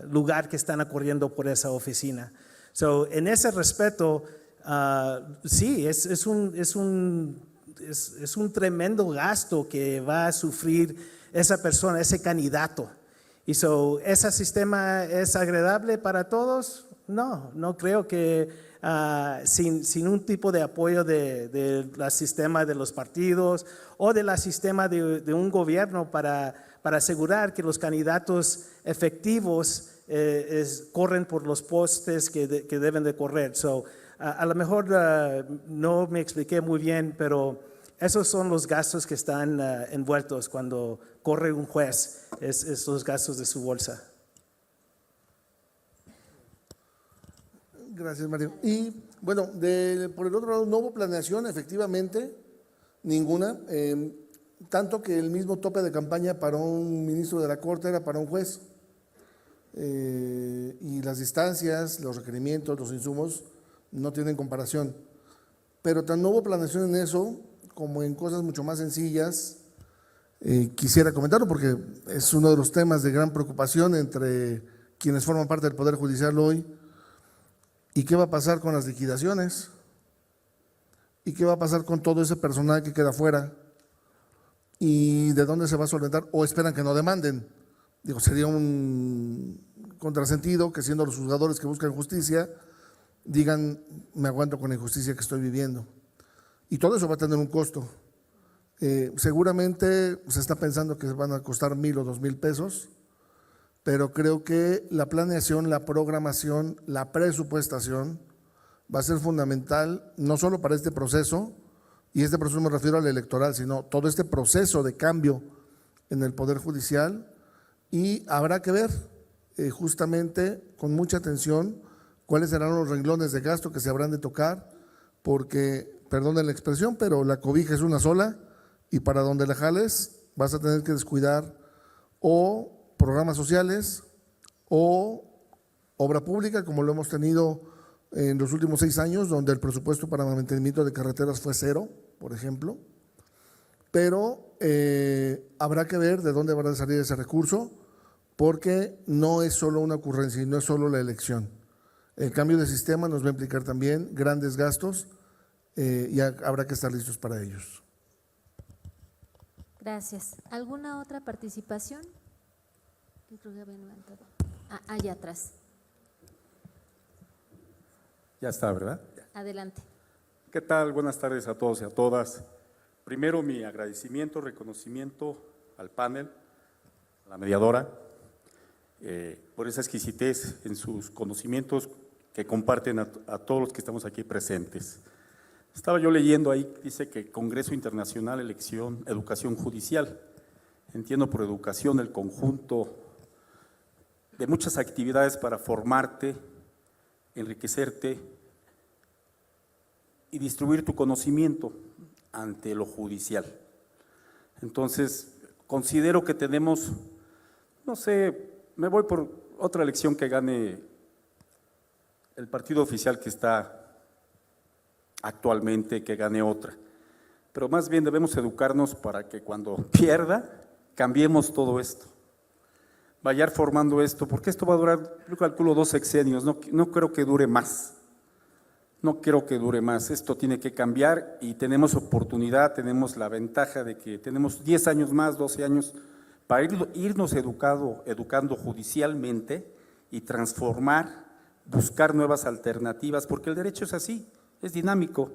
lugar que están corriendo por esa oficina. So, en ese respeto, sí, es un tremendo gasto que va a sufrir esa persona, ese candidato. Y so, ¿ese sistema es agradable para todos? No creo que sin un tipo de apoyo del sistema de los partidos o del sistema de un gobierno para asegurar que los candidatos efectivos corren por los postes que deben de correr. So, a lo mejor no me expliqué muy bien, pero esos son los gastos que están envueltos cuando corre un juez, es los gastos de su bolsa. Gracias, Mario. Y bueno, por el otro lado, no hubo planeación, efectivamente, ninguna. Tanto que el mismo tope de campaña para un ministro de la Corte era para un juez. Y las distancias, los requerimientos, los insumos no tienen comparación. Pero tan no hubo planeación en eso como en cosas mucho más sencillas. Quisiera comentarlo porque es uno de los temas de gran preocupación entre quienes forman parte del Poder Judicial hoy. ¿Y qué va a pasar con las liquidaciones? ¿Y qué va a pasar con todo ese personal que queda fuera? ¿Y de dónde se va a solventar? ¿O esperan que no demanden? Digo, sería un contrasentido que siendo los juzgadores que buscan justicia, digan, me aguanto con la injusticia que estoy viviendo. Y todo eso va a tener un costo. Seguramente se está pensando que van a costar 1,000 o 2,000 pesos, pero creo que la planeación, la programación, la presupuestación va a ser fundamental, no solo para este proceso, y este proceso me refiero al electoral, sino todo este proceso de cambio en el Poder Judicial, y habrá que ver justamente con mucha atención cuáles serán los renglones de gasto que se habrán de tocar, porque, perdonen la expresión, pero la cobija es una sola, y para donde la jales vas a tener que descuidar o programas sociales o obra pública, como lo hemos tenido en los últimos 6 años, donde el presupuesto para mantenimiento de carreteras fue 0, por ejemplo. Pero habrá que ver de dónde va a salir ese recurso, porque no es solo una ocurrencia y no es solo la elección. El cambio de sistema nos va a implicar también grandes gastos y habrá que estar listos para ellos. Gracias. ¿Alguna otra participación? Allá atrás. Ya está, ¿verdad? Adelante. ¿Qué tal? Buenas tardes a todos y a todas. Primero, mi agradecimiento, reconocimiento al panel, a la mediadora, por esa exquisitez en sus conocimientos que comparten a todos los que estamos aquí presentes. Estaba yo leyendo ahí, dice que Congreso Internacional, Elección, Educación Judicial. Entiendo por educación el conjunto de muchas actividades para formarte, enriquecerte y distribuir tu conocimiento ante lo judicial. Entonces, considero que tenemos, no sé, me voy por otra elección que gane el partido oficial que está actualmente, que gane otra. Pero más bien debemos educarnos para que cuando pierda, cambiemos todo esto. Vayar formando esto, porque esto va a durar, yo calculo 2 sexenios, no creo que dure más. No creo que dure más, esto tiene que cambiar y tenemos oportunidad, tenemos la ventaja de que tenemos 10 años más, 12 años para irnos educando judicialmente y transformar, buscar nuevas alternativas, porque el derecho es así, es dinámico.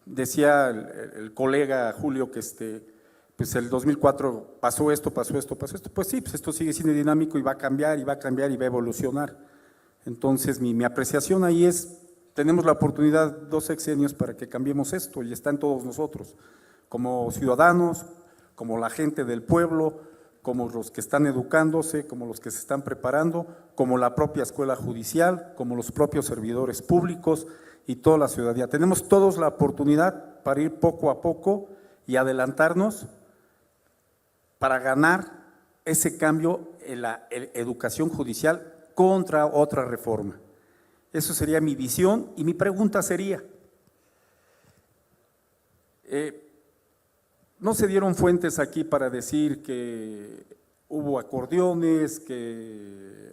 Decía el colega Julio que pues el 2004 pasó esto, pues sí, pues esto sigue siendo dinámico y va a cambiar y va a evolucionar. Entonces mi apreciación ahí es, tenemos la oportunidad 2 sexenios para que cambiemos esto y está en todos nosotros, como ciudadanos, como la gente del pueblo, como los que están educándose, como los que se están preparando, como la propia escuela judicial, como los propios servidores públicos y toda la ciudadanía. Tenemos todos la oportunidad para ir poco a poco y adelantarnos para ganar ese cambio en la educación judicial contra otra reforma. Eso sería mi visión y mi pregunta sería, no se dieron fuentes aquí para decir que hubo acordeones, que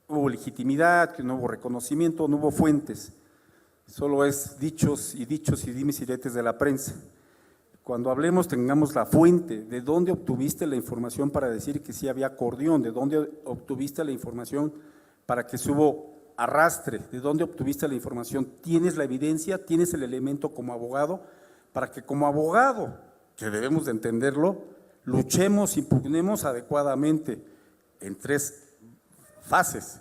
hubo legitimidad, que no hubo reconocimiento, no hubo fuentes, solo es dichos y dimes y diretes de la prensa. Cuando hablemos tengamos la fuente, de dónde obtuviste la información para decir que sí había acordeón, de dónde obtuviste la información para que hubo arrastre, de dónde obtuviste la información, tienes la evidencia, tienes el elemento como abogado, para que como abogado, que debemos de entenderlo, luchemos, impugnemos adecuadamente en 3 fases,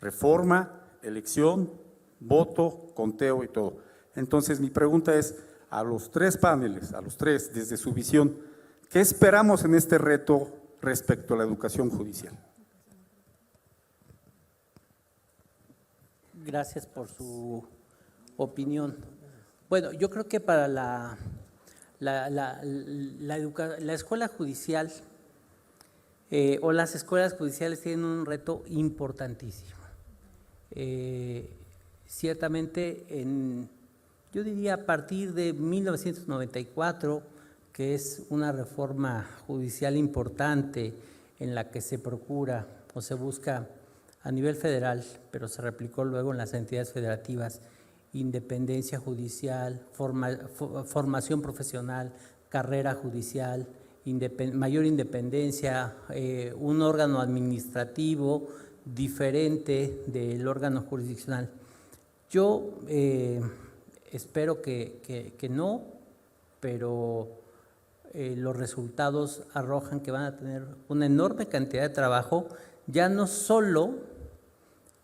reforma, elección, voto, conteo y todo. Entonces mi pregunta es, a los 3 paneles, a los 3, desde su visión, ¿qué esperamos en este reto respecto a la educación judicial? Gracias por su opinión. Bueno, yo creo que para la escuela judicial o las escuelas judiciales tienen un reto importantísimo. Ciertamente, yo diría a partir de 1994, que es una reforma judicial importante en la que se procura o se busca a nivel federal, pero se replicó luego en las entidades federativas, independencia judicial, formación profesional, carrera judicial, mayor independencia, un órgano administrativo diferente del órgano jurisdiccional. Yo espero que no, pero los resultados arrojan que van a tener una enorme cantidad de trabajo, ya no solo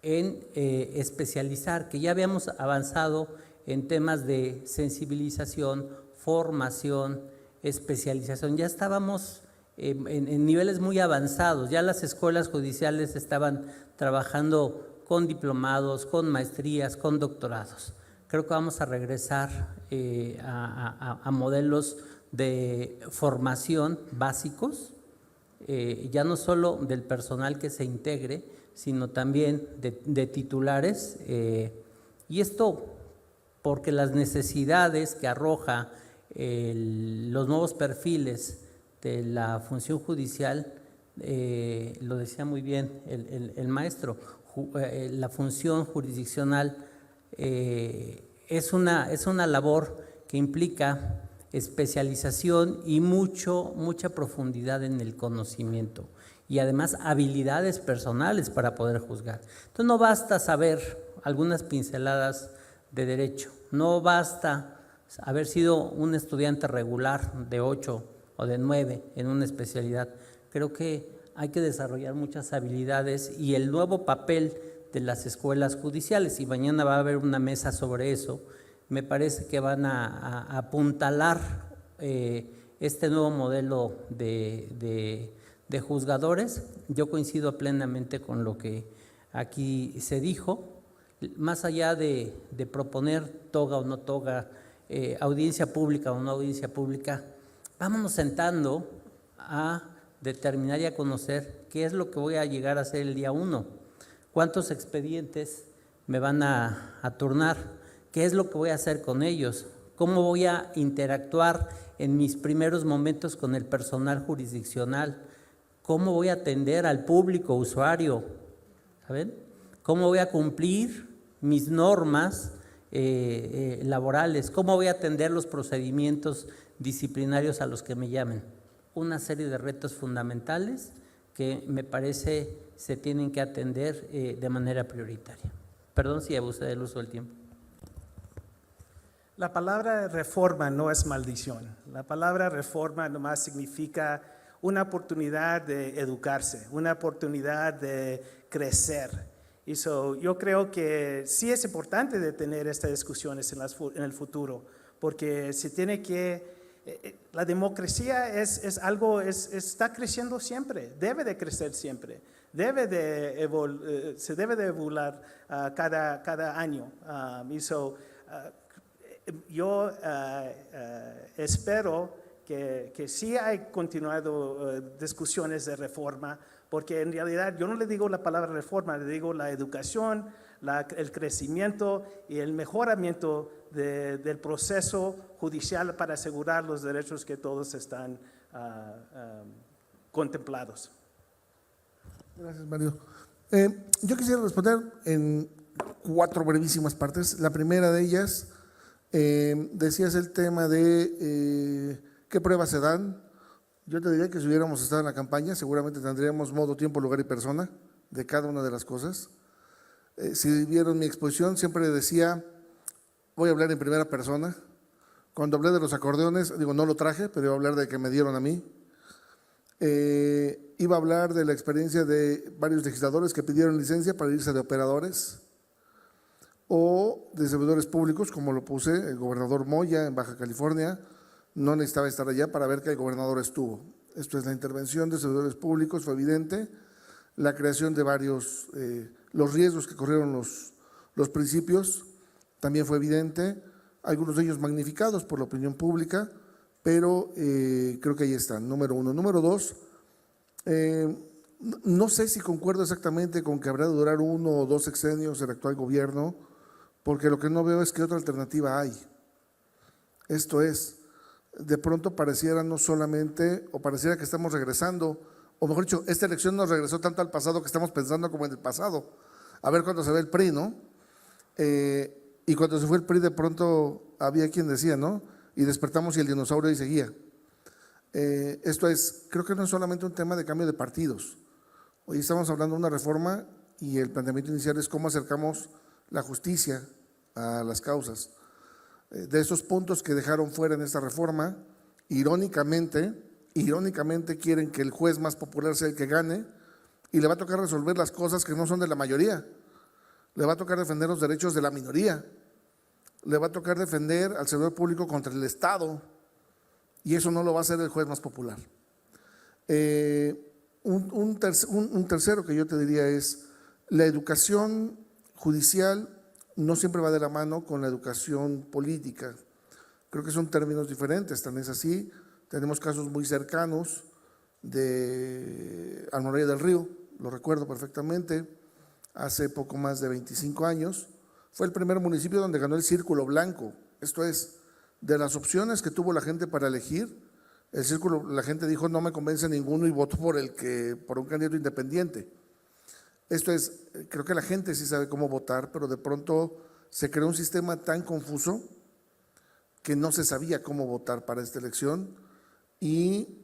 en especializar, que ya habíamos avanzado en temas de sensibilización, formación, especialización, ya estábamos en niveles muy avanzados, ya las escuelas judiciales estaban trabajando con diplomados, con maestrías, con doctorados. Creo que vamos a regresar a modelos de formación básicos, ya no solo del personal que se integre, sino también de titulares, y esto porque las necesidades que arroja los nuevos perfiles de la función judicial, lo decía muy bien el maestro, la función jurisdiccional es una labor que implica especialización y mucha profundidad en el conocimiento y además habilidades personales para poder juzgar. Entonces no basta saber algunas pinceladas de derecho, no basta haber sido un estudiante regular de 8 o de 9 en una especialidad. Creo que hay que desarrollar muchas habilidades y el nuevo papel de las escuelas judiciales, y mañana va a haber una mesa sobre eso, me parece que van a apuntalar este nuevo modelo de juzgadores. Yo coincido plenamente con lo que aquí se dijo, más allá de proponer toga o no toga, audiencia pública o no audiencia pública, vámonos sentando a determinar y a conocer ¿qué es lo que voy a llegar a hacer el día 1? ¿Cuántos expedientes me van a turnar? ¿Qué es lo que voy a hacer con ellos? ¿Cómo voy a interactuar en mis primeros momentos con el personal jurisdiccional? ¿Cómo voy a atender al público usuario? ¿Saben? ¿Cómo voy a cumplir mis normas laborales? ¿Cómo voy a atender los procedimientos disciplinarios a los que me llamen? Una serie de retos fundamentales que me parece se tienen que atender de manera prioritaria. Perdón si abusé del uso del tiempo. La palabra reforma no es maldición. La palabra reforma nomás significa una oportunidad de educarse, una oportunidad de crecer. Y yo creo que sí es importante de tener estas discusiones en el futuro, porque se tiene que la democracia está creciendo siempre, debe de crecer siempre, se debe de evolucionar cada año. Yo espero que sí hay continuado discusiones de reforma, porque en realidad yo no le digo la palabra reforma, le digo la educación, el crecimiento y el mejoramiento del proceso judicial para asegurar los derechos que todos están contemplados. Gracias, Mario. Yo quisiera responder en 4 brevísimas partes. La primera de ellas, decías el tema de qué pruebas se dan. Yo te diría que si hubiéramos estado en la campaña, seguramente tendríamos modo, tiempo, lugar y persona de cada una de las cosas. Si vieron mi exposición, siempre decía, voy a hablar en primera persona. Cuando hablé de los acordeones, digo, no lo traje, pero iba a hablar de que me dieron a mí. Iba a hablar de la experiencia de varios legisladores que pidieron licencia para irse de operadores o de servidores públicos, como lo puse, el gobernador Moya en Baja California, no necesitaba estar allá para ver que el gobernador estuvo. Esto es, la intervención de servidores públicos fue evidente, la creación de varios, los riesgos que corrieron los principios también fue evidente, algunos de ellos magnificados por la opinión pública, pero creo que ahí están, número 1. Número 2, no sé si concuerdo exactamente con que habrá de durar 1 o 2 sexenios el actual gobierno, porque lo que no veo es qué otra alternativa hay. Esto es, de pronto pareciera no solamente, o pareciera que estamos regresando, o mejor dicho, esta elección nos regresó tanto al pasado que estamos pensando como en el pasado. A ver cuándo se ve el PRI, ¿no? Y cuando se fue el PRI de pronto había quien decía, ¿no? Y despertamos y el dinosaurio ahí seguía. Esto es, creo que no es solamente un tema de cambio de partidos. Hoy estamos hablando de una reforma y el planteamiento inicial es cómo acercamos la justicia a las causas. De esos puntos que dejaron fuera en esta reforma, irónicamente quieren que el juez más popular sea el que gane y le va a tocar resolver las cosas que no son de la mayoría. Le va a tocar defender los derechos de la minoría. Le va a tocar defender al servidor público contra el Estado y eso no lo va a hacer el juez más popular. Un tercero que yo te diría es la educación judicial no siempre va de la mano con la educación política. Creo que son términos diferentes, también es así. Tenemos casos muy cercanos de Almoloya del Río, lo recuerdo perfectamente, hace poco más de 25 años. Fue el primer municipio donde ganó el Círculo Blanco. Esto es, de las opciones que tuvo la gente para elegir, la gente dijo no me convence ninguno y votó por un candidato independiente. Esto es, creo que la gente sí sabe cómo votar, pero de pronto se creó un sistema tan confuso que no se sabía cómo votar para esta elección y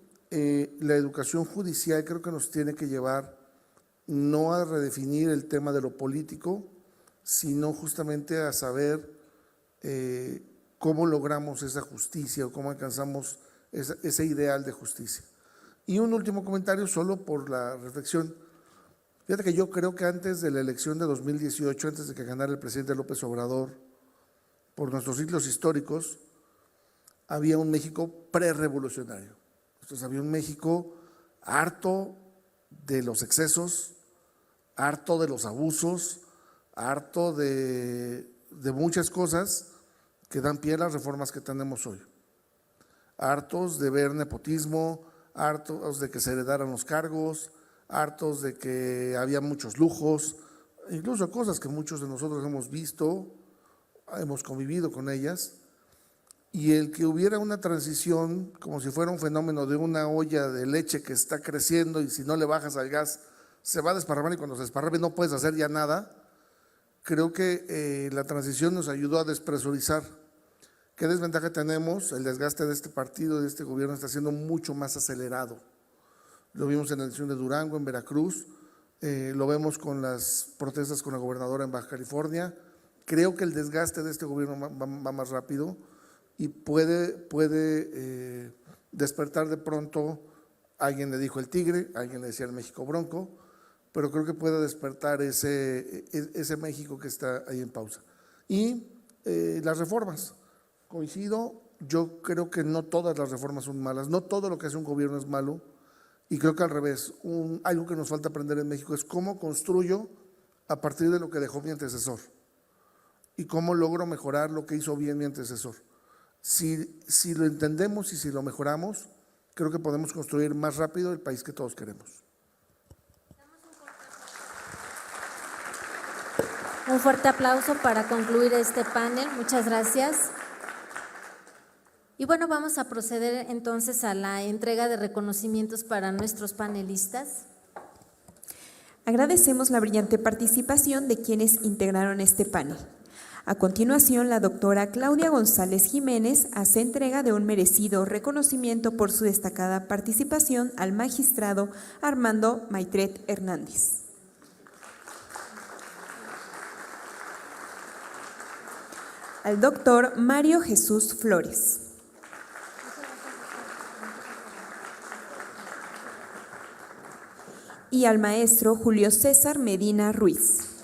la educación judicial creo que nos tiene que llevar no a redefinir el tema de lo político, sino justamente a saber cómo logramos esa justicia o cómo alcanzamos ese ideal de justicia. Y un último comentario solo por la reflexión. Fíjate que yo creo que antes de la elección de 2018, antes de que ganara el presidente López Obrador, por nuestros ciclos históricos, había un México prerrevolucionario. Entonces había un México harto de los excesos, harto de los abusos, harto de muchas cosas que dan pie a las reformas que tenemos hoy. Hartos de ver nepotismo, hartos de que se heredaran los cargos, hartos de que había muchos lujos, incluso cosas que muchos de nosotros hemos visto, hemos convivido con ellas, y el que hubiera una transición como si fuera un fenómeno de una olla de leche que está creciendo y si no le bajas al gas se va a desparramar y cuando se desparrame no puedes hacer ya nada. Creo que la transición nos ayudó a despresurizar. ¿Qué desventaja tenemos? El desgaste de este partido, de este gobierno, está siendo mucho más acelerado. Lo vimos en la elección de Durango, en Veracruz, lo vemos con las protestas con la gobernadora en Baja California. Creo que el desgaste de este gobierno va más rápido y puede despertar de pronto. Alguien le dijo el tigre, alguien le decía el México bronco, pero creo que puede despertar ese México que está ahí en pausa. Y las reformas, coincido, yo creo que no todas las reformas son malas, no todo lo que hace un gobierno es malo, y creo que al revés, algo que nos falta aprender en México es cómo construyo a partir de lo que dejó mi antecesor y cómo logro mejorar lo que hizo bien mi antecesor. Si lo entendemos y si lo mejoramos, creo que podemos construir más rápido el país que todos queremos. Un fuerte aplauso para concluir este panel. Muchas gracias. Y bueno, vamos a proceder entonces a la entrega de reconocimientos para nuestros panelistas. Agradecemos la brillante participación de quienes integraron este panel. A continuación, la doctora Claudia González Jiménez hace entrega de un merecido reconocimiento por su destacada participación al magistrado Armando Maitret Hernández. Al doctor Mario Jesús Flores. Y al maestro Julio César Medina Ruiz.